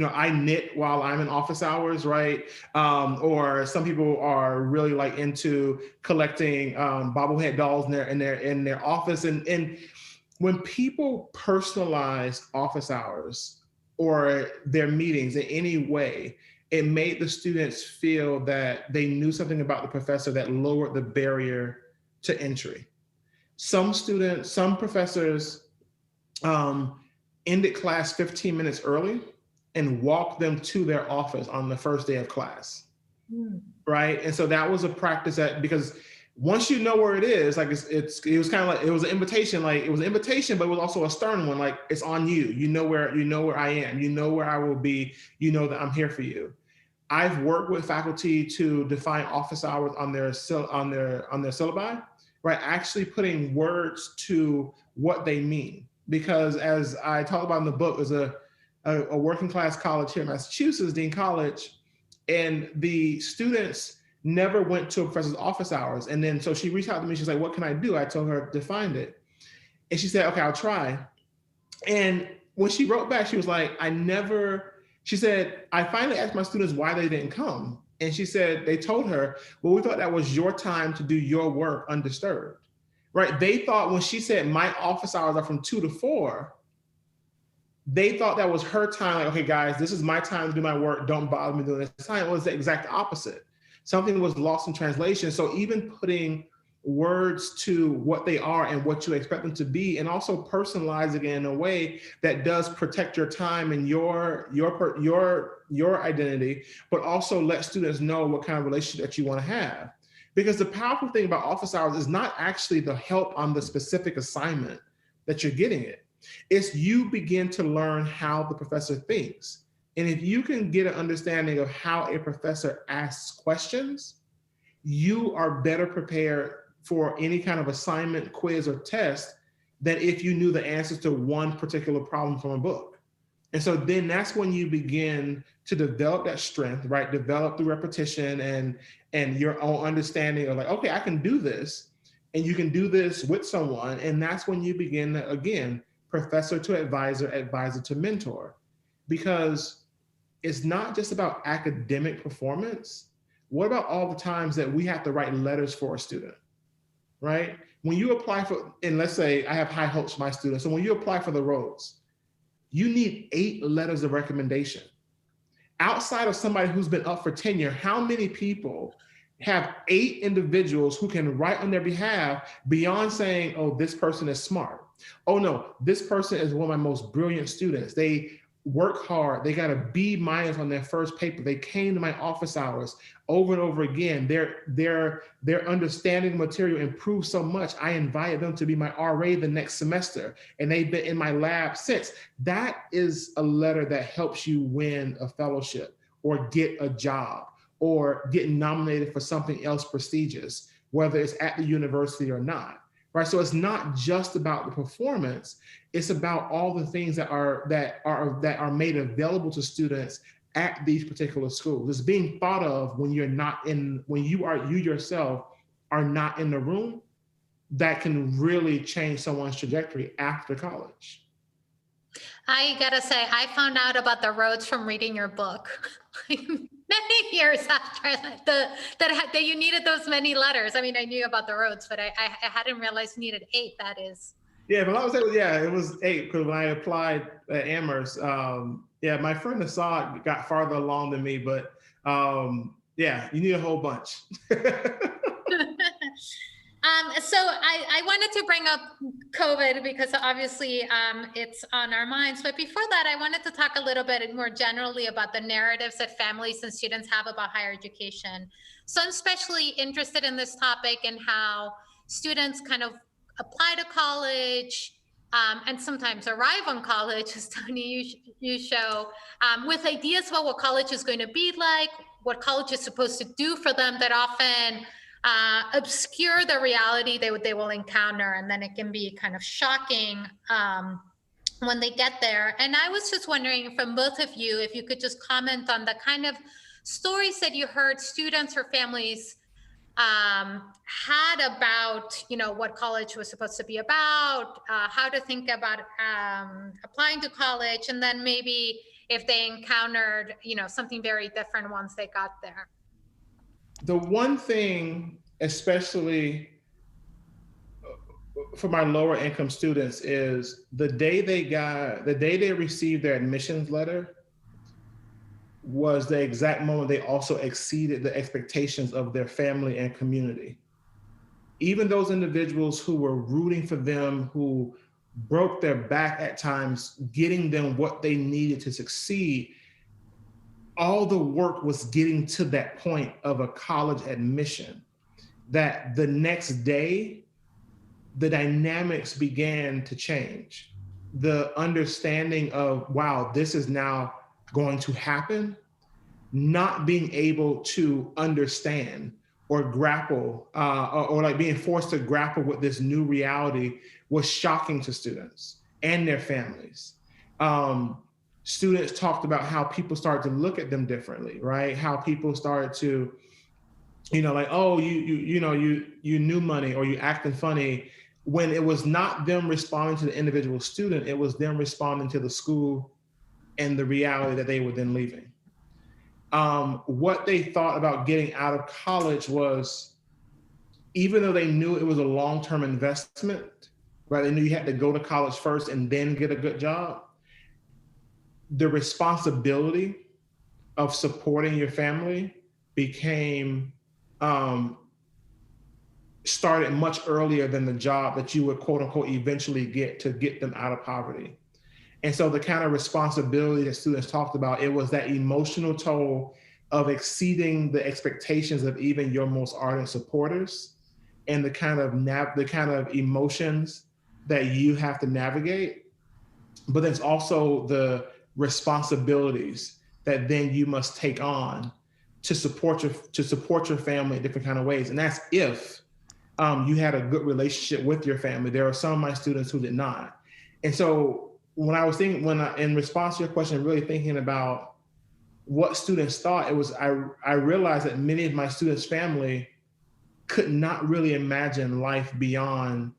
Speaker 4: I knit while I'm in office hours, right? Or some people are really into collecting bobblehead dolls in their office. And when people personalize office hours or their meetings in any way, it made the students feel that they knew something about the professor that lowered the barrier to entry. Some professors ended class 15 minutes early and walked them to their office on the first day of class, right? And so that was a practice because once you know where it is, it was kind of like, it was an invitation, but it was also a stern one, it's on you. You know where I am, you know where I will be, you know that I'm here for you. I've worked with faculty to define office hours on their syllabi, right? Actually putting words to what they mean. Because as I talk about in the book, there's a working class college here in Massachusetts, Dean College, and the students never went to a professor's office hours. And then, so she reached out to me, she's like, what can I do? I told her to find it. And she said, okay, I'll try. And when she wrote back, she was like, she said, I finally asked my students why they didn't come. And she said, they told her, well, we thought that was your time to do your work undisturbed, right? They thought when she said, my office hours are from 2 to 4, they thought that was her time. Like, okay, guys, this is my time to do my work. Don't bother me doing this time. It was the exact opposite. Something was lost in translation. So even putting words to what they are and what you expect them to be, and also personalizing it in a way that does protect your time and your identity, but also let students know what kind of relationship that you want to have. Because the powerful thing about office hours is not actually the help on the specific assignment that you're getting it. It's you begin to learn how the professor thinks. And if you can get an understanding of how a professor asks questions, you are better prepared for any kind of assignment, quiz, or test than if you knew the answers to one particular problem from a book. And so then that's when you begin to develop that strength, right? Develop through repetition and your own understanding of like, okay, I can do this. And you can do this with someone. And that's when you begin to, again, professor to advisor, advisor to mentor. Because it's not just about academic performance. What about all the times that we have to write letters for a student? Right? When you apply for, and let's say I have high hopes for my students. So when you apply for the Rhodes, you need 8 letters of recommendation. Outside of somebody who's been up for tenure, how many people have 8 individuals who can write on their behalf beyond saying, oh, this person is smart. Oh no, this person is one of my most brilliant students. They work hard. They got a B- on their first paper. They came to my office hours over and over again. Their understanding of material improved so much. I invited them to be my RA the next semester, and they've been in my lab since. That is a letter that helps you win a fellowship or get a job or get nominated for something else prestigious, whether it's at the university or not. Right. So it's not just about the performance. It's about all the things that are made available to students at these particular schools. It's being thought of when you yourself are not in the room, that can really change someone's trajectory after college.
Speaker 3: I gotta say, I found out about the Rhodes from reading your book. Many years after that you needed those many letters. I mean, I knew about the Rhodes, but I hadn't realized you needed 8. That is.
Speaker 4: Yeah, but I was able, yeah, it was 8 because when I applied at Amherst, yeah, my friend Assad got farther along than me, but yeah, you need a whole bunch.
Speaker 3: So I wanted to bring up COVID because obviously it's on our minds. But before that, I wanted to talk a little bit more generally about the narratives that families and students have about higher education. So I'm especially interested in this topic and how students kind of apply to college and sometimes arrive on college, as Tony, you show, with ideas about what college is going to be like, what college is supposed to do for them that often obscure the reality they will encounter, and then it can be kind of shocking when they get there. And I was just wondering from both of you if you could just comment on the kind of stories that you heard students or families had about, what college was supposed to be about, how to think about applying to college, and then maybe if they encountered, something very different once they got there.
Speaker 4: The one thing, especially for my lower income students, is the day they received their admissions letter was the exact moment they also exceeded the expectations of their family and community. Even those individuals who were rooting for them, who broke their back at times, getting them what they needed to succeed, all the work was getting to that point of a college admission, that the next day, the dynamics began to change. The understanding of, wow, this is now going to happen, not being able to understand or grapple, or like being forced to grapple with this new reality was shocking to students and their families. Students talked about how people started to look at them differently, right? How people started to, like, oh, you knew money, or you acting funny, when it was not them responding to the individual student, it was them responding to the school and the reality that they were then leaving. what they thought about getting out of college was, even though they knew it was a long-term investment, right? They knew you had to go to college first and then get a good job. The responsibility of supporting your family became started much earlier than the job that you would, quote unquote, eventually get to get them out of poverty. And so the kind of responsibility that students talked about, it was that emotional toll of exceeding the expectations of even your most ardent supporters, and the kind of emotions that you have to navigate. But there's also the responsibilities that then you must take on to support your family in different kind of ways. And that's if you had a good relationship with your family. There are some of my students who did not. And so in response to your question, really thinking about what students thought, I realized that many of my students' family could not really imagine life beyond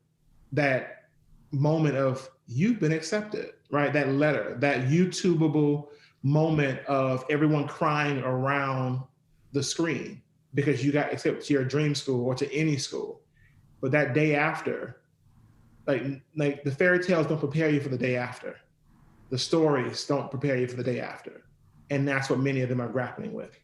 Speaker 4: that moment of you've been accepted, right? That letter, that YouTubeable moment of everyone crying around the screen because you got accepted to your dream school or to any school. But that day after, like the fairy tales don't prepare you for the day after. The stories don't prepare you for the day after. And that's what many of them are grappling with.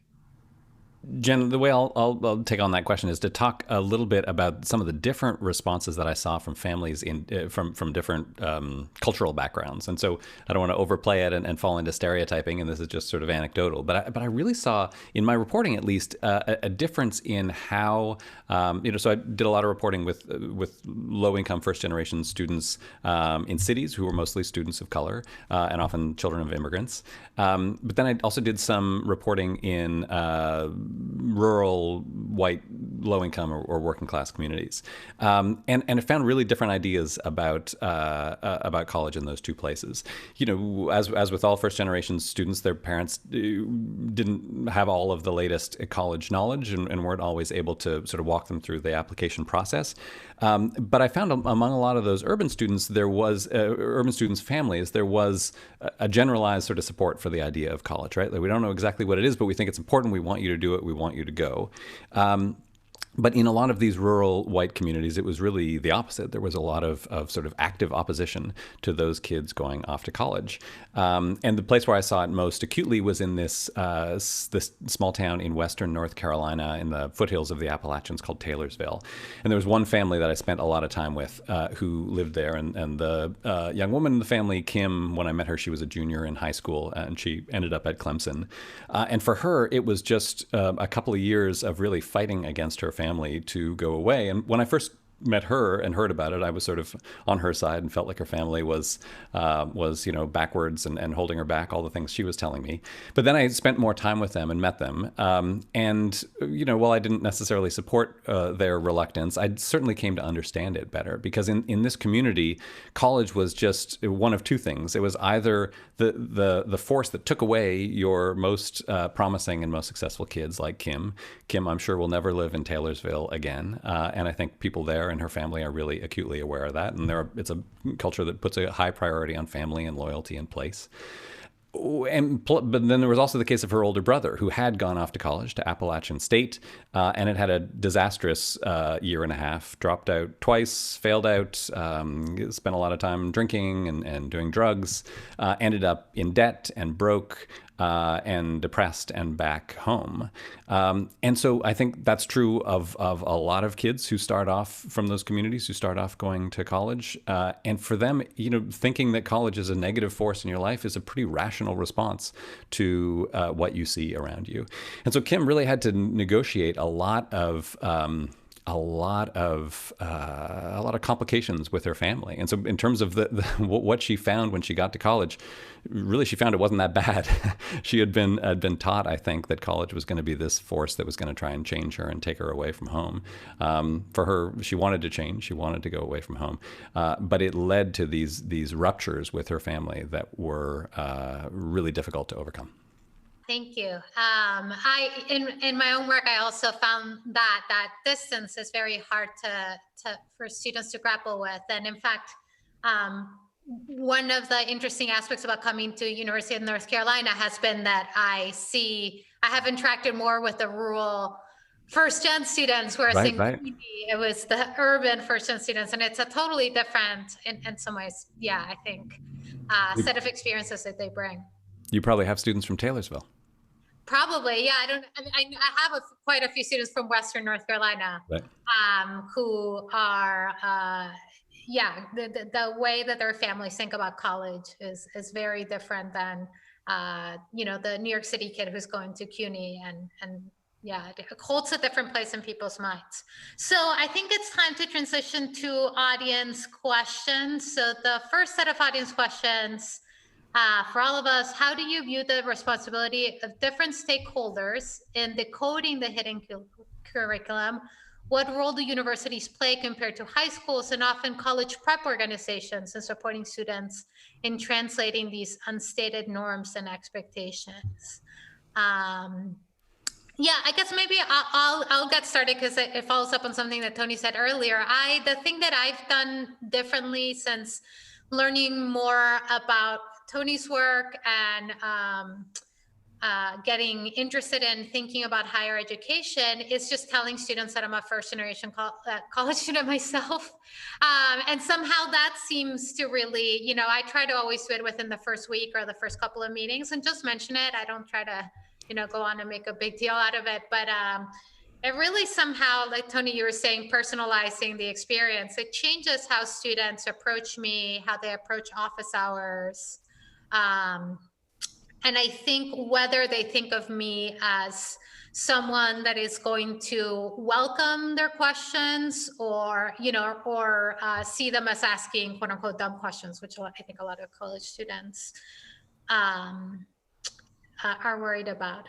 Speaker 2: Jen, the way I'll take on that question is to talk a little bit about some of the different responses that I saw from families from different cultural backgrounds. And so I don't want to overplay it and fall into stereotyping, and this is just sort of anecdotal. But I really saw, in my reporting at least, a difference in how, so I did a lot of reporting with low-income first-generation students in cities who were mostly students of color and often children of immigrants. But then I also did some reporting in rural, white, low-income or working-class communities, and I found really different ideas about college in those two places. As with all first-generation students, their parents didn't have all of the latest college knowledge and weren't always able to sort of walk them through the application process. But I found among a lot of those urban students, urban students' families, there was a generalized sort of support for the idea of college, right? Like, we don't know exactly what it is, but we think it's important. We want you to do it. We want you to go. But in a lot of these rural white communities, it was really the opposite. There was a lot of sort of active opposition to those kids going off to college. And the place where I saw it most acutely was in this small town in western North Carolina in the foothills of the Appalachians called Taylorsville. And there was one family that I spent a lot of time with who lived there. And the young woman in the family, Kim, when I met her, she was a junior in high school, and she ended up at Clemson. And for her, it was just a couple of years of really fighting against her family to go away. And when I first met her and heard about it, I was sort of on her side and felt like her family was backwards and holding her back, all the things she was telling me. But then I spent more time with them and met them. And while I didn't necessarily support their reluctance, I certainly came to understand it better, because in this community, college was just one of two things. It was either the force that took away your most promising and most successful kids, like Kim. Kim, I'm sure, will never live in Taylorsville again. And I think people there and her family are really acutely aware of that. And it's a culture that puts a high priority on family and loyalty in place. But then there was also the case of her older brother, who had gone off to college to Appalachian State and had a disastrous year and a half, dropped out twice, failed out, spent a lot of time drinking and doing drugs, ended up in debt and broke, and depressed and back home. And so I think that's true of a lot of kids who start off from those communities, who start off going to college. And for them, thinking that college is a negative force in your life is a pretty rational response to what you see around you. And so Kim really had to negotiate a lot of complications with her family. And so in terms of what she found when she got to college, really she found it wasn't that bad. She had been taught, I think, that college was going to be this force that was going to try and change her and take her away from home. For her, she wanted to change. She wanted to go away from home. But it led to these ruptures with her family that were really difficult to overcome.
Speaker 3: Thank you. In my own work, I also found that distance is very hard for students to grapple with. And in fact, one of the interesting aspects about coming to University of North Carolina has been that I have interacted more with the rural first-gen students, whereas
Speaker 2: Right,
Speaker 3: in
Speaker 2: right.
Speaker 3: CUNY, it was the urban first-gen students, and it's a totally different, in some ways, yeah, I think, set of experiences that they bring.
Speaker 2: You probably have students from Taylorsville.
Speaker 3: Probably, yeah. I have quite a few students from Western North Carolina,
Speaker 2: Right.
Speaker 3: who are, yeah, the way that their families think about college is very different than, the New York City kid who's going to CUNY, and yeah, it holds a different place in people's minds. So I think it's time to transition to audience questions. So the first set of audience questions, for all of us, how do you view the responsibility of different stakeholders in decoding the hidden curriculum? What role do universities play compared to high schools and often college prep organizations in supporting students in translating these unstated norms and expectations? Yeah, I guess maybe I'll get started because it follows up on something that Tony said earlier. The thing that I've done differently since learning more about Tony's work and getting interested in thinking about higher education is just telling students that I'm a first generation college student myself. And somehow that seems to really, I try to always do it within the first week or the first couple of meetings and just mention it. I don't try to, go on and make a big deal out of it. But it really somehow, like Tony, you were saying, personalizing the experience, it changes how students approach me, how they approach office hours. And I think whether they think of me as someone that is going to welcome their questions or, see them as asking quote unquote dumb questions, which I think a lot of college students are worried about.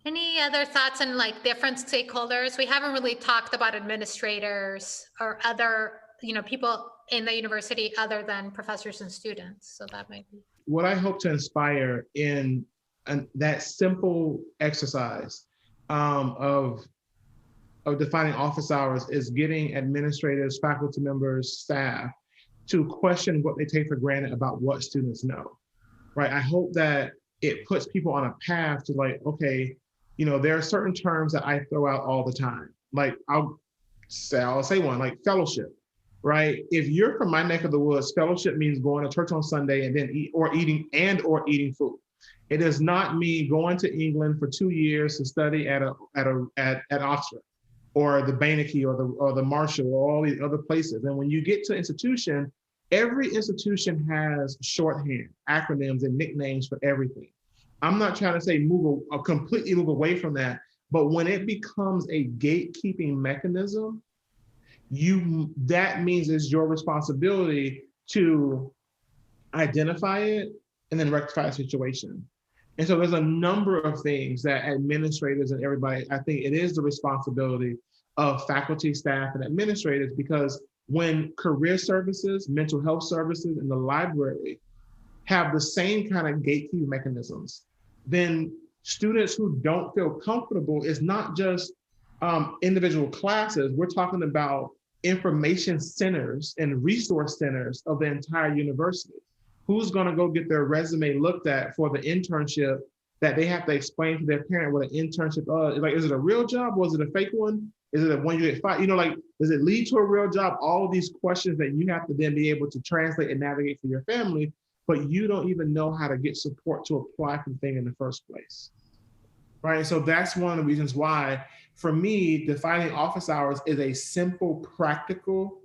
Speaker 3: Any other thoughts on like different stakeholders? We haven't really talked about administrators or other, people in the university other than professors and students. So that might be.
Speaker 4: What I hope to inspire in that simple exercise of defining office hours is getting administrators, faculty members, staff to question what they take for granted about what students know, right? I hope that it puts people on a path to like, okay, there are certain terms that I throw out all the time. Like I'll say one, like fellowship. Right? If you're from my neck of the woods, fellowship means going to church on Sunday and then eating food. It does not mean going to England for 2 years to study at Oxford or the Baineke or the Marshall or all these other places. And when you get to institution, every institution has shorthand, acronyms, and nicknames for everything. I'm not trying to say completely move away from that, but when it becomes a gatekeeping mechanism, that means it's your responsibility to identify it and then rectify the situation. And so there's a number of things that administrators and everybody, I think it is the responsibility of faculty, staff, and administrators, because when career services, mental health services, and the library have the same kind of gatekeeping mechanisms, then students who don't feel comfortable, it's not just individual classes. We're talking about information centers and resource centers of the entire university. Who's going to go get their resume looked at for the internship that they have to explain to their parent what an internship is? Like, is it a real job? Was it a fake one? Is it a one you get fired? Does it lead to a real job? All of these questions that you have to then be able to translate and navigate for your family, but you don't even know how to get support to apply for the thing in the first place. Right. So that's one of the reasons why, for me, defining office hours is a simple, practical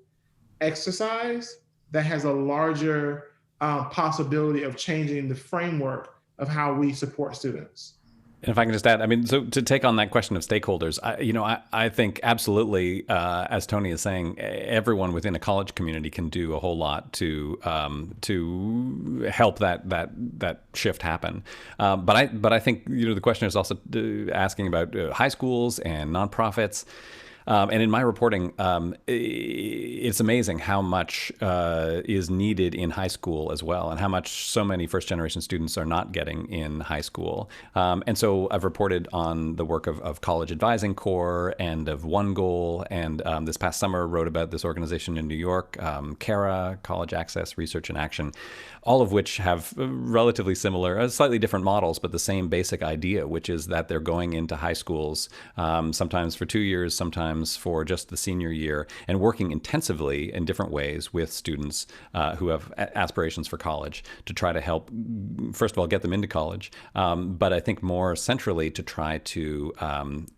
Speaker 4: exercise that has a larger possibility of changing the framework of how we support students.
Speaker 2: And if I can just add, so to take on that question of stakeholders, I think absolutely, as Tony is saying, everyone within a college community can do a whole lot to help that shift happen. But I think the question is also asking about high schools and nonprofits. And in my reporting, it's amazing how much is needed in high school as well, and how much so many first-generation students are not getting in high school. And so I've reported on the work of College Advising Corps and of One Goal, and this past summer wrote about this organization in New York, CARA, College Access, Research and Action, all of which have relatively similar, slightly different models, but the same basic idea, which is that they're going into high schools, sometimes for 2 years, sometimes for just the senior year, and working intensively in different ways with students who have aspirations for college to try to help, first of all, get them into college, but I think more centrally to try to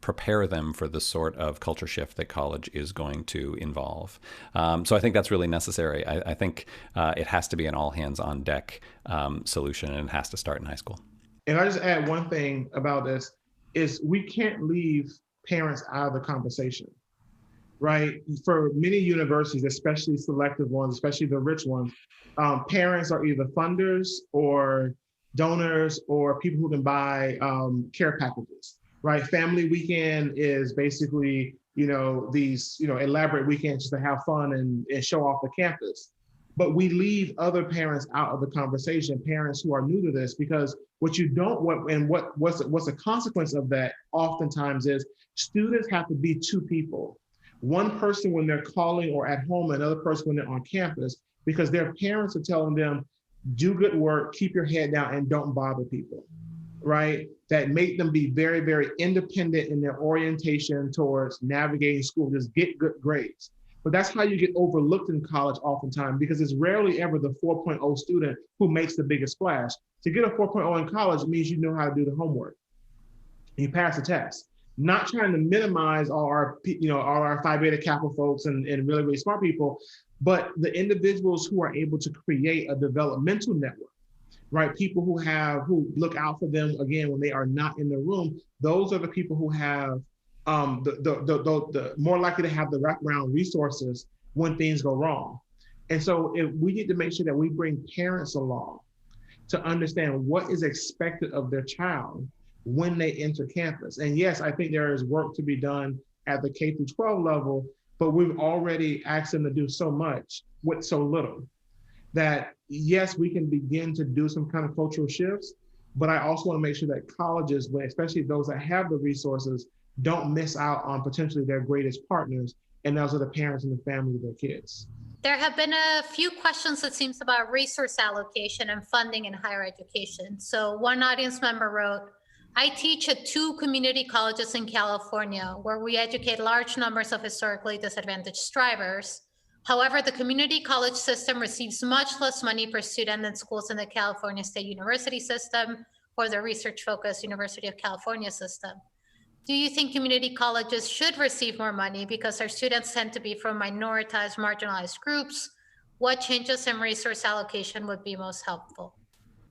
Speaker 2: prepare them for the sort of culture shift that college is going to involve. So I think that's really necessary. I think it has to be an all hands on deck solution, and it has to start in high school.
Speaker 4: And I just add one thing about this is we can't leave parents out of the conversation, right? For many universities, especially selective ones, especially the rich ones, parents are either funders or donors or people who can buy care packages, right? Family weekend is basically, these, elaborate weekends just to have fun and show off the campus. But we leave other parents out of the conversation, parents who are new to this, because what you don't want, and what's a consequence of that oftentimes is students have to be two people. One person when they're calling or at home, another person when they're on campus, because their parents are telling them, do good work, keep your head down, and don't bother people, right? That make them be very, very independent in their orientation towards navigating school, just get good grades. But that's how you get overlooked in college oftentimes, because it's rarely ever the 4.0 student who makes the biggest splash. To get a 4.0 in college means you know how to do the homework. You pass the test. Not trying to minimize all our Phi Beta Kappa folks and really, really smart people, but the individuals who are able to create a developmental network, right? People who look out for them, again, when they are not in the room, those are the people who have the more likely to have the wraparound resources when things go wrong. And so if we need to make sure that we bring parents along to understand what is expected of their child when they enter campus. And yes, I think there is work to be done at the K through 12 level, but we've already asked them to do so much with so little that yes, we can begin to do some kind of cultural shifts, but I also want to make sure that colleges, especially those that have the resources, don't miss out on potentially their greatest partners, and those are the parents and the family of their kids.
Speaker 3: There have been a few questions, it seems, about resource allocation and funding in higher education. So one audience member wrote, I teach at 2 community colleges in California where we educate large numbers of historically disadvantaged strivers. However, the community college system receives much less money per student than schools in the California State University system or the research-focused University of California system. Do you think community colleges should receive more money because our students tend to be from minoritized, marginalized groups? What changes in resource allocation would be most helpful?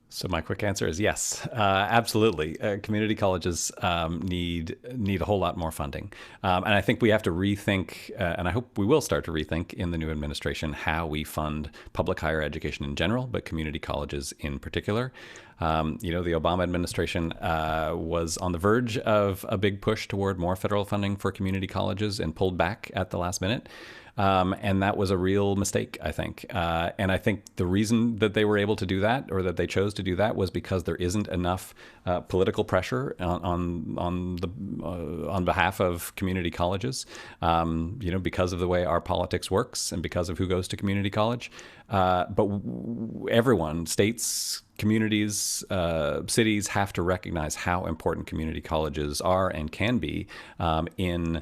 Speaker 2: So my quick answer is yes, absolutely. Community colleges need a whole lot more funding. And I think we have to rethink, and I hope we will start to rethink in the new administration, how we fund public higher education in general, but community colleges in particular. The Obama administration was on the verge of a big push toward more federal funding for community colleges and pulled back at the last minute. And that was a real mistake, I think. And I think the reason that they were able to do that, or that they chose to do that, was because there isn't enough political pressure on behalf of community colleges. Because of the way our politics works and because of who goes to community college. But everyone, states, communities, cities have to recognize how important community colleges are and can be in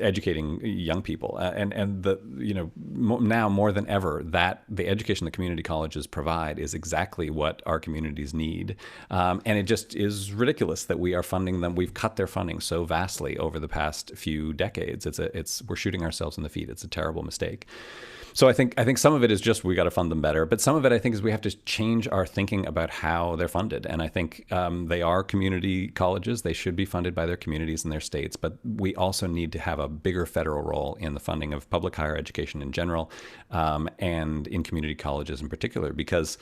Speaker 2: educating young people, now more than ever, that the education that community colleges provide is exactly what our communities need, and it just is ridiculous that we are funding them. We've cut their funding so vastly over the past few decades. We're shooting ourselves in the feet. It's a terrible mistake. So I think some of it is just we got to fund them better, but some of it I think is we have to change our thinking about how they're funded. And I think they are community colleges; they should be funded by their communities and their states. But we also need to have a bigger federal role in the funding of public higher education in general, and in community colleges in particular, because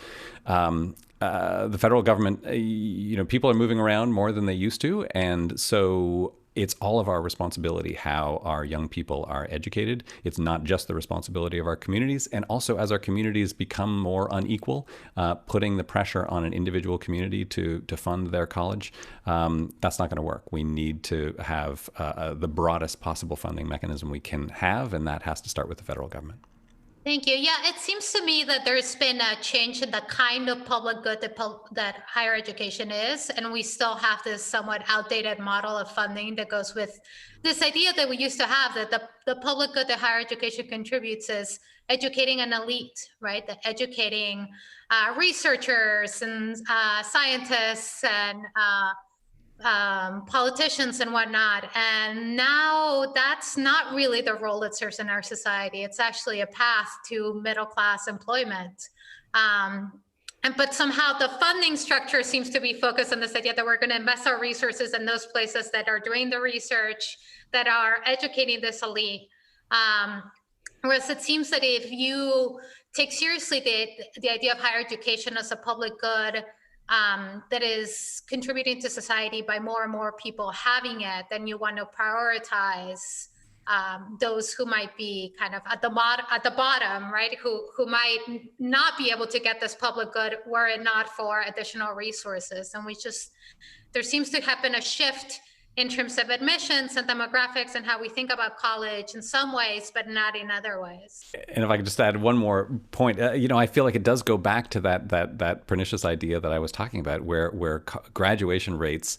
Speaker 2: the federal government, people are moving around more than they used to, and so it's all of our responsibility how our young people are educated. It's not just the responsibility of our communities. And also, as our communities become more unequal, putting the pressure on an individual community to fund their college, that's not going to work. We need to have the broadest possible funding mechanism we can have, and that has to start with the federal government.
Speaker 3: Thank you. Yeah, it seems to me that there's been a change in the kind of public good that higher education is, and we still have this somewhat outdated model of funding that goes with this idea that we used to have, that the public good that higher education contributes is educating an elite, right? That educating researchers and scientists and politicians and whatnot. And now that's not really the role it serves in our society. It's actually a path to middle-class employment. But somehow the funding structure seems to be focused on this idea that we're going to invest our resources in those places that are doing the research, that are educating this elite. Whereas it seems that if you take seriously the idea of higher education as a public good, that is contributing to society by more and more people having it, then you want to prioritize those who might be kind of at the bottom, right? Who might not be able to get this public good were it not for additional resources. And there seems to have been a shift in terms of admissions and demographics and how we think about college in some ways, but not in other ways.
Speaker 2: And if I could just add one more point, I feel like it does go back to that pernicious idea that I was talking about, where graduation rates,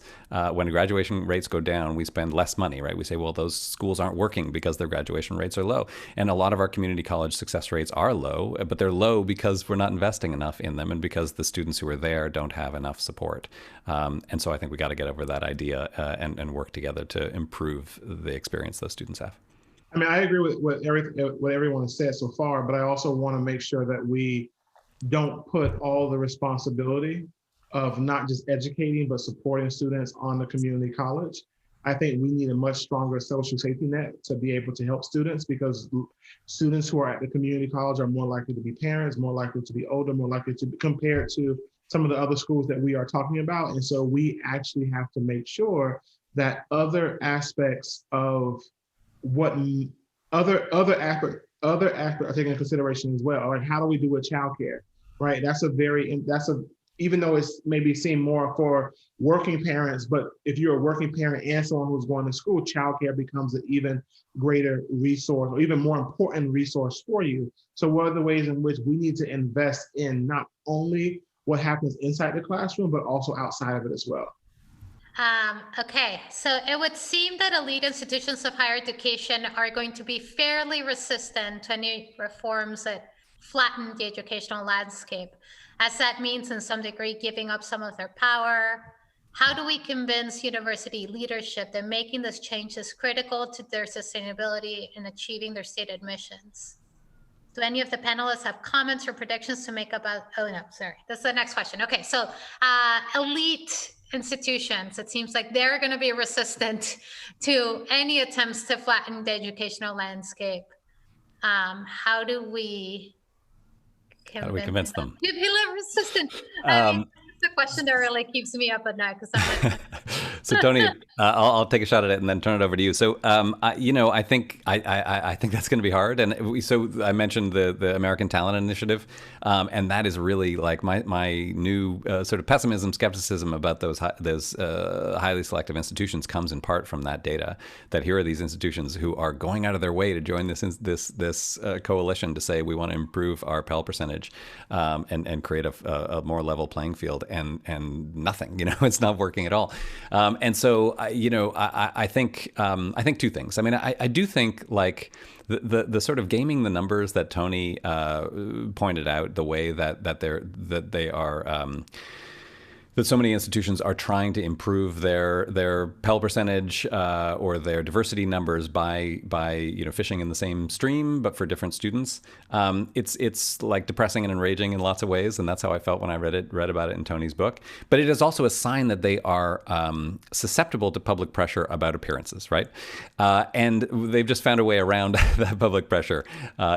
Speaker 2: when graduation rates go down, we spend less money, right? We say, well, those schools aren't working because their graduation rates are low. And a lot of our community college success rates are low, but they're low because we're not investing enough in them and because the students who are there don't have enough support. And so I think we got to get over that idea and work together to improve the experience those students have.
Speaker 4: I mean, I agree with what everyone has said so far, but I also want to make sure that we don't put all the responsibility of not just educating, but supporting students on the community college. I think we need a much stronger social safety net to be able to help students, because students who are at the community college are more likely to be parents, more likely to be older, more likely to be compared to some of the other schools that we are talking about. And so we actually have to make sure that other aspects of what other aspects are taken into consideration as well. Like, how do we do with childcare, right? Even though it's maybe seen more for working parents, but if you're a working parent and someone who's going to school, childcare becomes an even greater resource, or even more important resource for you. So what are the ways in which we need to invest in not only what happens inside the classroom, but also outside of it as well?
Speaker 3: Okay, so it would seem that elite institutions of higher education are going to be fairly resistant to any reforms that flatten the educational landscape, as that means in some degree giving up some of their power. How do we convince university leadership that making this change is critical to their sustainability in achieving their state admissions? Do any of the panelists have comments or predictions to make about, oh no, sorry, that's the next question. Okay, so elite institutions, it seems like they're going to be resistant to any attempts to flatten the educational landscape. How do we
Speaker 2: convince them?
Speaker 3: To be resistant. It's a question that really keeps me up at night, because
Speaker 2: So Tony, I'll take a shot at it and then turn it over to you. So, I think that's going to be hard. And so I mentioned the American Talent Initiative, and that is really like my new sort of pessimism, skepticism about those highly selective institutions comes in part from that data. That here are these institutions who are going out of their way to join this coalition to say we want to improve our Pell percentage and create a more level playing field, and nothing. It's not working at all. And so, I think two things. I mean, I do think like the sort of gaming the numbers that Tony pointed out, the way that so many institutions are trying to improve their Pell percentage or their diversity numbers by fishing in the same stream but for different students. It's like depressing and enraging in lots of ways, and that's how I felt when I read about it in Tony's book. But it is also a sign that they are susceptible to public pressure about appearances, right? And they've just found a way around that public pressure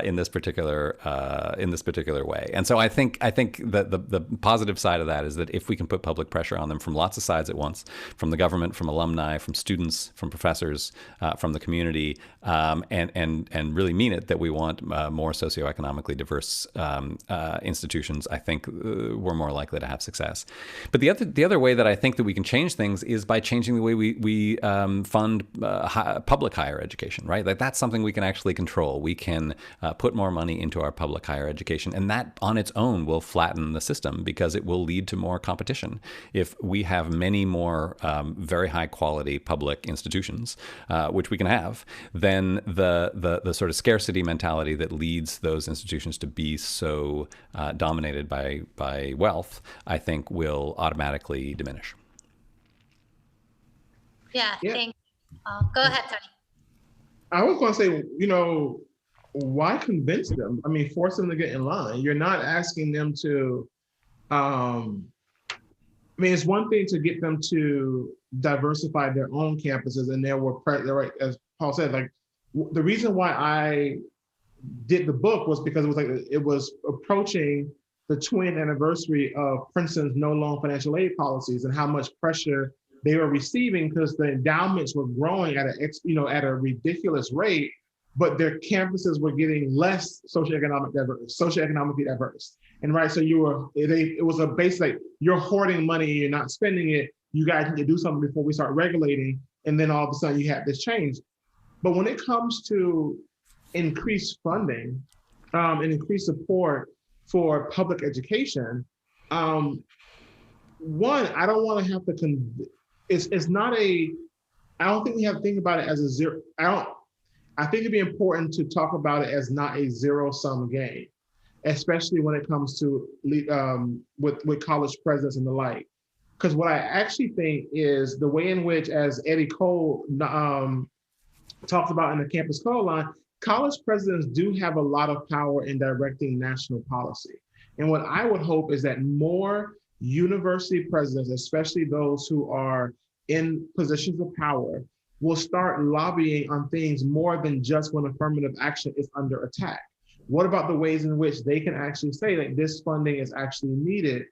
Speaker 2: in this particular way. And so I think that the positive side of that is that if we can put public pressure on them from lots of sides at once, from the government, from alumni, from students, from professors, from the community, and really mean it that we want more socioeconomically diverse institutions, I think we're more likely to have success. But the other way that I think that we can change things is by changing the way we fund public higher education, right? Like that's something we can actually control. We can put more money into our public higher education, and that on its own will flatten the system because it will lead to more competition. If we have many more very high quality public institutions, which we can have, then the sort of scarcity mentality that leads those institutions to be so dominated by wealth, I think will automatically diminish.
Speaker 3: Yeah. Thank you. Go ahead, Tony.
Speaker 4: I was going to say, why convince them? I mean, force them to get in line. You're not asking them to, it's one thing to get them to diversify their own campuses, and there were, right, as Paul said, like the reason why I did the book was because it was approaching the twin anniversary of Princeton's no loan financial aid policies and how much pressure they were receiving because the endowments were growing at a ridiculous rate, but their campuses were getting less socioeconomically diverse. And right, so it was a base like you're hoarding money, you're not spending it. You guys need to do something before we start regulating. And then all of a sudden you have this change. But when it comes to increased funding and increased support for public education, one, I don't want to have to it's not I don't think we have to think about it as a zero. I think it'd be important to talk about it as not a zero-sum game, especially when it comes to with college presidents and the like. Because what I actually think is the way in which, as Eddie Cole talked about in the Campus Code line, college presidents do have a lot of power in directing national policy. And what I would hope is that more university presidents, especially those who are in positions of power, will start lobbying on things more than just when affirmative action is under attack. What about the ways in which they can actually say that this funding is actually needed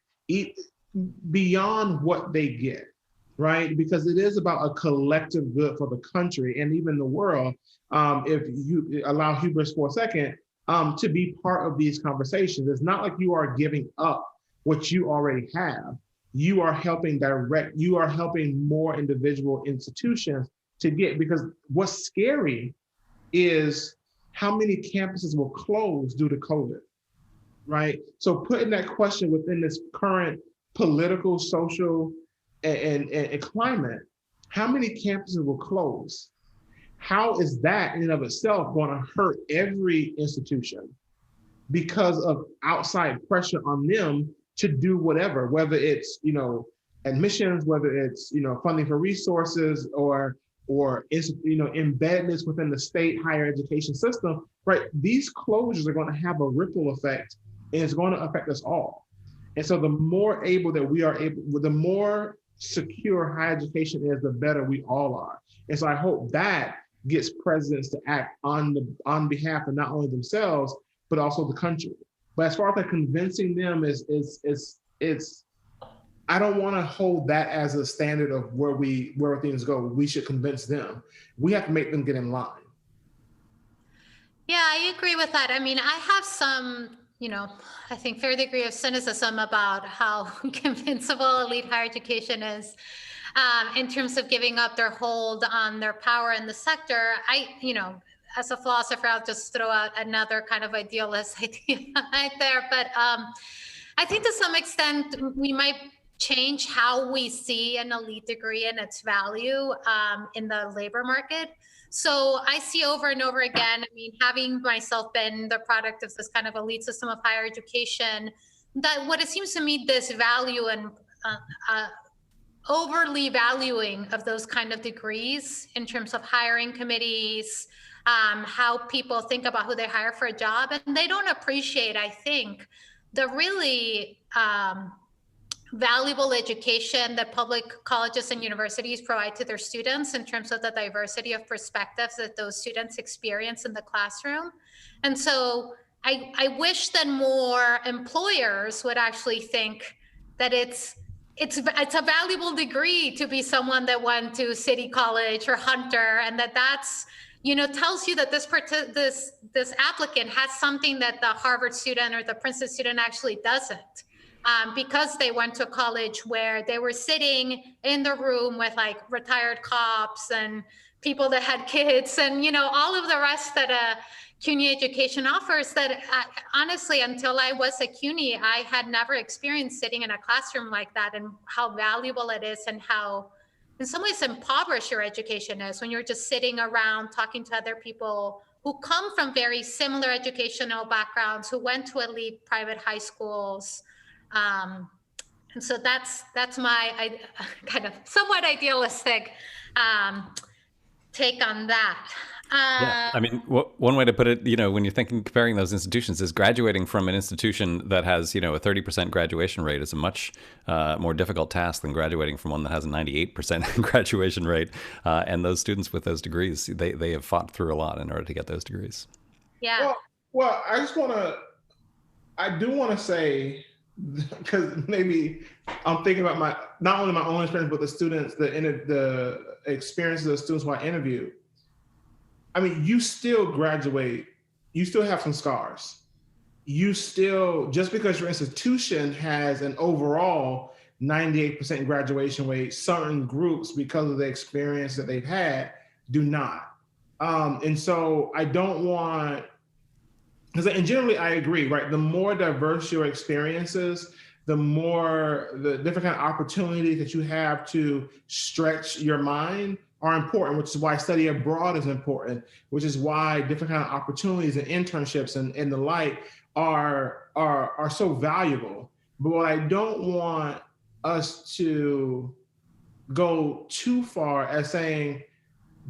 Speaker 4: beyond what they get, right? Because it is about a collective good for the country and even the world. If you allow hubris for a second, to be part of these conversations. It's not like you are giving up what you already have. You are helping more individual institutions to get, because what's scary is how many campuses will close due to COVID, right? So putting that question within this current political, social, and climate, how many campuses will close? How is that in and of itself going to hurt every institution because of outside pressure on them to do whatever, whether it's, admissions, whether it's, funding for resources or embeddedness within the state higher education system, right? These closures are going to have a ripple effect, and it's going to affect us all. And so the more the more secure higher education is, the better we all are. And so I hope that gets presidents to act on behalf of not only themselves, but also the country. But as far as like convincing them I don't want to hold that as a standard of where things go. We should convince them. We have to make them get in line.
Speaker 3: Yeah, I agree with that. I mean, I have some, I think fair degree of cynicism about how convincible elite higher education is in terms of giving up their hold on their power in the sector. As a philosopher, I'll just throw out another kind of idealist idea right there. But I think to some extent, we might change how we see an elite degree and its value in the labor market. So I see over and over again, having myself been the product of this kind of elite system of higher education, that what it seems to me, this value and overly valuing of those kind of degrees in terms of hiring committees, how people think about who they hire for a job. And they don't appreciate, I think, the really valuable education that public colleges and universities provide to their students in terms of the diversity of perspectives that those students experience in the classroom. And so I wish that more employers would actually think that it's it's a valuable degree to be someone that went to City College or Hunter, and that's, tells you that this applicant has something that the Harvard student or the Princeton student actually doesn't, because they went to a college where they were sitting in the room with like retired cops and people that had kids and all of the rest that a CUNY education offers, that honestly, until I was at CUNY, I had never experienced sitting in a classroom like that, and how valuable it is, and how in some ways impoverished your education is when you're just sitting around talking to other people who come from very similar educational backgrounds, who went to elite private high schools. And so that's my kind of somewhat idealistic take on that.
Speaker 2: Yeah, I mean, one way to put it, when you're comparing those institutions, is graduating from an institution that has, a 30% graduation rate is a much more difficult task than graduating from one that has a 98% graduation rate. And those students with those degrees, they have fought through a lot in order to get those degrees.
Speaker 3: Yeah.
Speaker 4: Well, I do want to say, because maybe I'm thinking about not only my own experience, but the students, the experiences of the students who I interviewed. I mean, you still graduate, you still have some scars. You still, just because your institution has an overall 98% graduation rate, certain groups, because of the experience that they've had, do not. And so I don't want, and generally I agree, right? The more diverse your experiences, the different kind of opportunities that you have to stretch your mind are important, which is why study abroad is important, which is why different kind of opportunities and internships and the like are so valuable. But what I don't want us to go too far as saying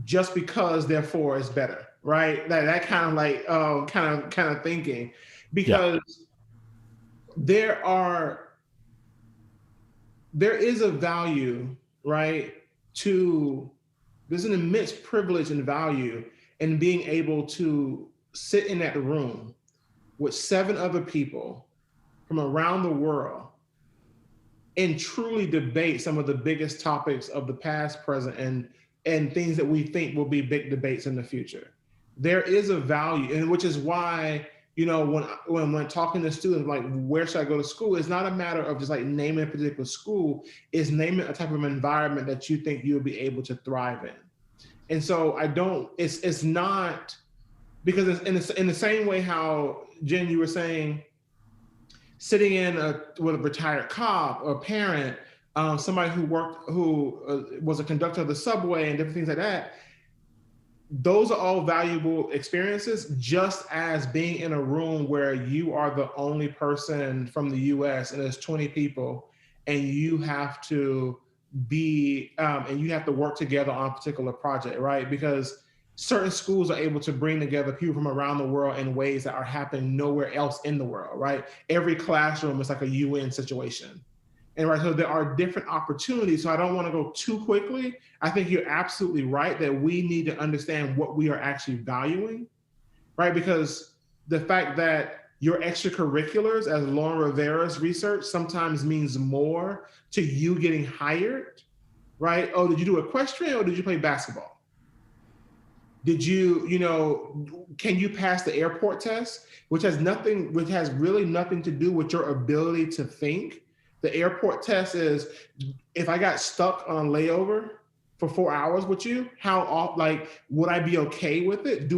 Speaker 4: just because therefore is better, right? That kind of like kind of thinking, because there is a value, right, there's an immense privilege and value in being able to sit in that room with 7 other people from around the world and truly debate some of the biggest topics of the past, present, and things that we think will be big debates in the future. There is a value, and which is why, when talking to students, like, where should I go to school? It's not a matter of just like naming a particular school, it's naming a type of environment that you think you'll be able to thrive in. And so it's not, because it's in the same way how, Jen, you were saying, sitting with a retired cop or parent, somebody who was a conductor of the subway and different things like that, those are all valuable experiences, just as being in a room where you are the only person from the US and there's 20 people and you have to and you have to work together on a particular project, right? Because certain schools are able to bring together people from around the world in ways that are happening nowhere else in the world, right? Every classroom is like a UN situation. And right, so there are different opportunities. So I don't want to go too quickly. I think you're absolutely right that we need to understand what we are actually valuing, right? Because the fact that your extracurriculars, as Lauren Rivera's research, sometimes means more to you getting hired, right? Oh, did you do equestrian or did you play basketball? Did can you pass the airport test, which has really nothing to do with your ability to think. The airport test is, if I got stuck on a layover for 4 hours with you, would I be okay with it?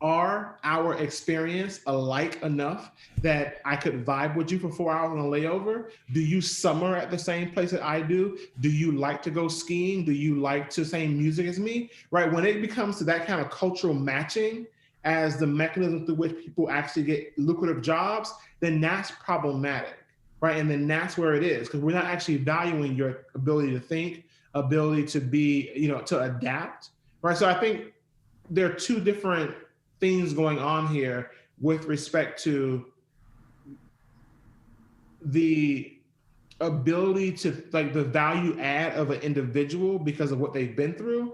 Speaker 4: Are our experience alike enough that I could vibe with you for 4 hours on a layover? Do you summer at the same place that I do? Do you like to go skiing? Do you like to sing music as me? Right, when it becomes to that kind of cultural matching as the mechanism through which people actually get lucrative jobs, then that's problematic, right? And then that's where it is, because we're not actually valuing your ability to think, ability to be, to adapt, right? So I think there are two different things going on here with respect to the ability to, like, the value add of an individual because of what they've been through,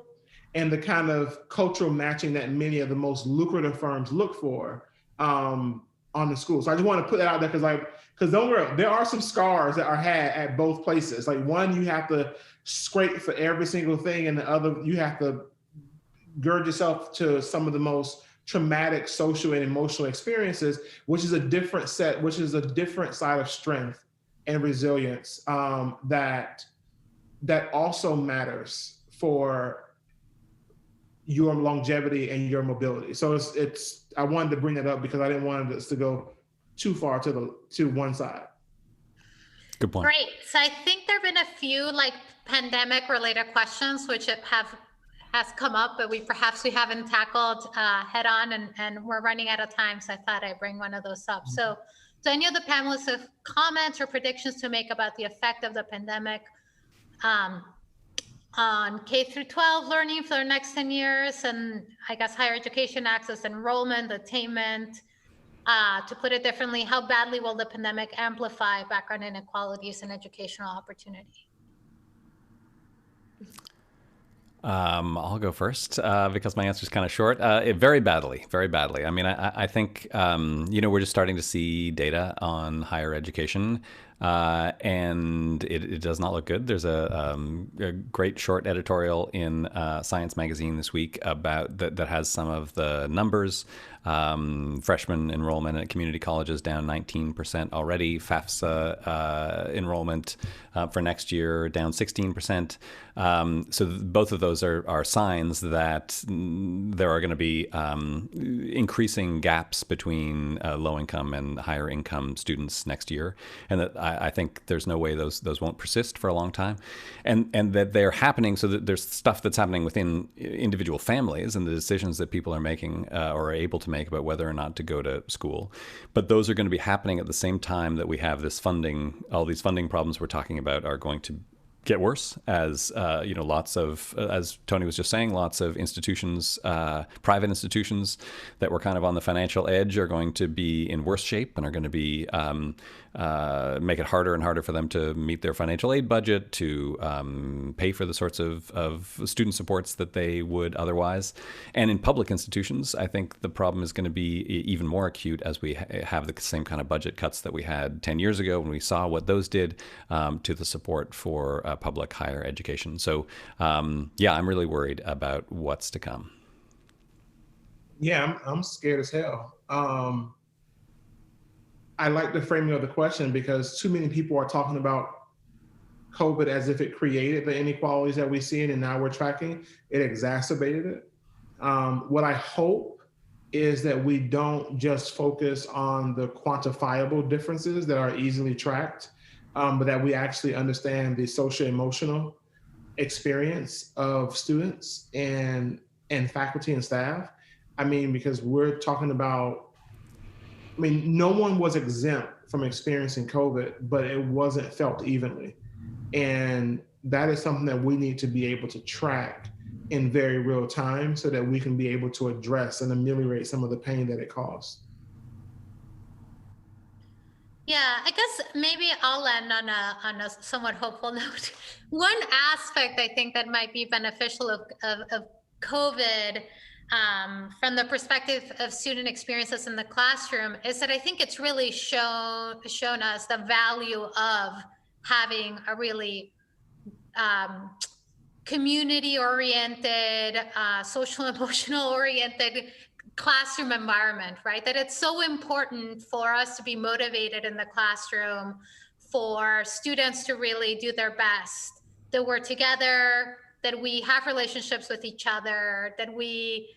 Speaker 4: and the kind of cultural matching that many of the most lucrative firms look for on the school. So I just want to put that out there, because because there are some scars that are had at both places. Like one, you have to scrape for every single thing, and the other, you have to gird yourself to some of the most traumatic social and emotional experiences, which is a different side of strength and resilience that also matters for your longevity and your mobility. So I wanted to bring that up because I didn't want us to go too far to one side.
Speaker 2: Good point.
Speaker 3: Great. So I think there have been a few like pandemic related questions which has come up, but we haven't tackled head on, and we're running out of time. So I thought I'd bring one of those up. Mm-hmm. So do any of the panelists have comments or predictions to make about the effect of the pandemic on K through 12 learning for the next 10 years, and I guess higher education access, enrollment, attainment? To put it differently, how badly will the pandemic amplify background inequalities and educational opportunity?
Speaker 2: I'll go first because my answer is kind of short. Very badly, very badly. I mean, I think, we're just starting to see data on higher education, and it does not look good. There's a great short editorial in Science Magazine this week about that has some of the numbers. Freshman enrollment at community colleges down 19% already. FAFSA enrollment for next year down 16%. So both of those are signs that there are going to be increasing gaps between low-income and higher-income students next year, and that I think there's no way those won't persist for a long time, and that they're happening. So that there's stuff that's happening within individual families and the decisions that people are making or are able to make about whether or not to go to school. But those are going to be happening at the same time that we have this funding. All these funding problems we're talking about are going to get worse as lots of, as Tony was just saying, lots of institutions, private institutions that were kind of on the financial edge are going to be in worse shape and are going to be make it harder and harder for them to meet their financial aid budget, to pay for the sorts of student supports that they would otherwise. And in public institutions, I think the problem is going to be even more acute as we have the same kind of budget cuts that we had 10 years ago when we saw what those did to the support for public higher education. So I'm really worried about what's to come.
Speaker 4: Yeah, I'm scared as hell. I like the framing of the question because too many people are talking about COVID as if it created the inequalities that we see and now we're tracking. It exacerbated it. What I hope is that we don't just focus on the quantifiable differences that are easily tracked, but that we actually understand the socio-emotional experience of students and faculty and staff. I mean, because we're talking about, no one was exempt from experiencing COVID, but it wasn't felt evenly. And that is something that we need to be able to track in very real time so that we can be able to address and ameliorate some of the pain that it caused.
Speaker 3: Yeah, I guess maybe I'll end on a somewhat hopeful note. One aspect I think that might be beneficial of COVID from the perspective of student experiences in the classroom is that I think it's really shown us the value of having a really community-oriented, social, emotional-oriented classroom environment, right? That it's so important for us to be motivated in the classroom, for students to really do their best, that we're together, that we have relationships with each other, that we,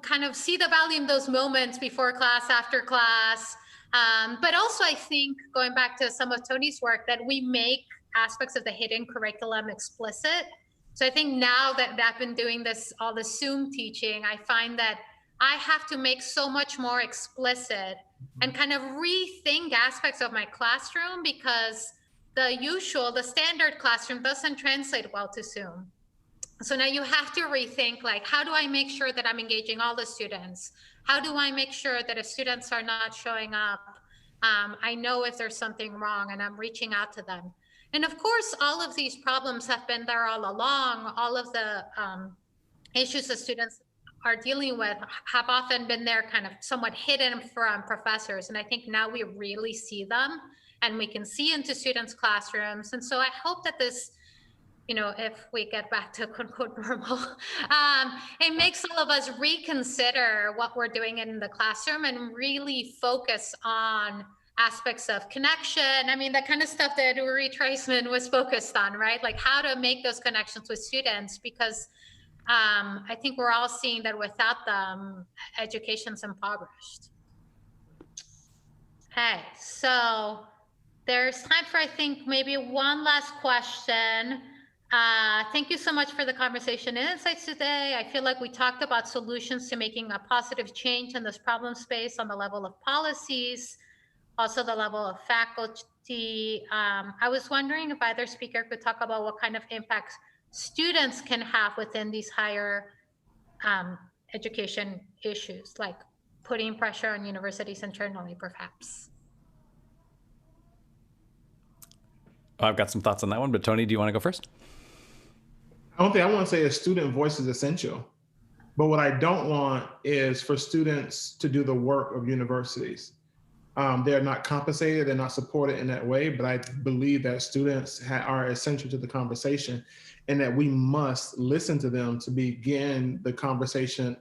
Speaker 3: kind of see the value in those moments before class, after class. But also I think, going back to some of Tony's work, that we make aspects of the hidden curriculum explicit. So I think now that I've been doing all the Zoom teaching, I find that I have to make so much more explicit and kind of rethink aspects of my classroom because the standard classroom doesn't translate well to Zoom. So now you have to rethink, like, how do I make sure that I'm engaging all the students? How do I make sure that if students are not showing up, I know if there's something wrong and I'm reaching out to them. And of course, all of these problems have been there all along. All of the issues that students are dealing with have often been there kind of somewhat hidden from professors. And I think now we really see them and we can see into students' classrooms. And so I hope that this, if we get back to quote unquote normal, it makes all of us reconsider what we're doing in the classroom and really focus on aspects of connection. I mean, the kind of stuff that Uri Treisman was focused on, right? Like how to make those connections with students, because I think we're all seeing that without them, education's impoverished. Okay, so there's time for, I think, maybe one last question. Thank you so much for the conversation and insights today. I feel like we talked about solutions to making a positive change in this problem space on the level of policies, also the level of faculty. I was wondering if either speaker could talk about what kind of impacts students can have within these higher education issues, like putting pressure on universities internally, perhaps.
Speaker 2: I've got some thoughts on that one, but Tony, do you want to go first?
Speaker 4: I want to say a student voice is essential, but what I don't want is for students to do the work of universities. They're not compensated, they're not supported in that way, but I believe that students are essential to the conversation and that we must listen to them to begin the conversation.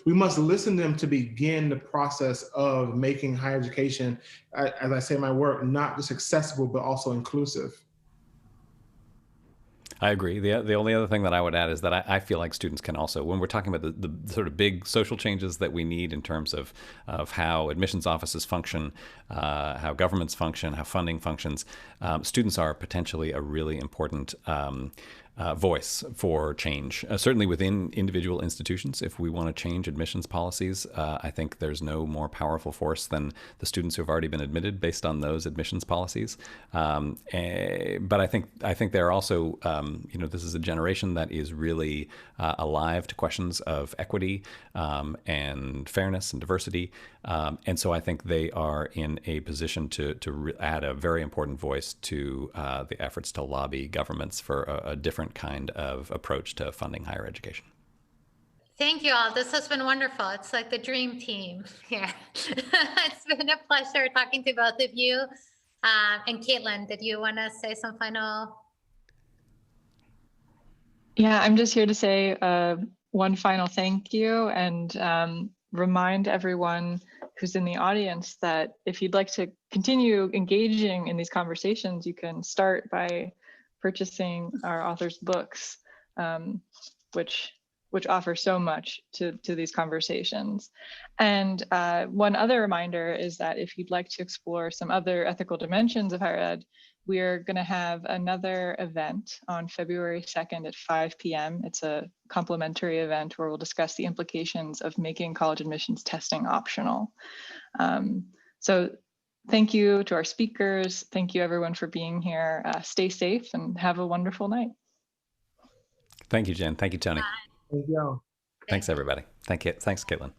Speaker 4: We must listen to them to begin the process of making higher education, as I say in my work, not just accessible, but also inclusive.
Speaker 2: I agree. The only other thing that I would add is that I feel like students can also, when we're talking about the sort of big social changes that we need in terms of how admissions offices function, how governments function, how funding functions, students are potentially a really important voice for change, certainly within individual institutions. If we want to change admissions policies, I think there's no more powerful force than the students who have already been admitted based on those admissions policies. But I think they're also, this is a generation that is really alive to questions of equity and fairness and diversity. And so I think they are in a position to add a very important voice to the efforts to lobby governments for a different kind of approach to funding higher education.
Speaker 3: Thank you all. This has been wonderful. It's like the dream team here. It's been a pleasure talking to both of you. And Caitlin, did you want to say some final?
Speaker 1: Yeah, I'm just here to say one final thank you and remind everyone who's in the audience that if you'd like to continue engaging in these conversations, you can start by purchasing our authors' books, which offer so much to these conversations. And one other reminder is that if you'd like to explore some other ethical dimensions of higher ed, we're going to have another event on February 2nd at 5 p.m. It's a complimentary event where we'll discuss the implications of making college admissions testing optional. So thank you to our speakers. Thank you everyone for being here. Stay safe and have a wonderful night.
Speaker 2: Thank you, Jen. Thank you, Tony.
Speaker 3: Bye.
Speaker 4: Thank you.
Speaker 2: Thanks, everybody. Thank you. Thanks, Caitlin.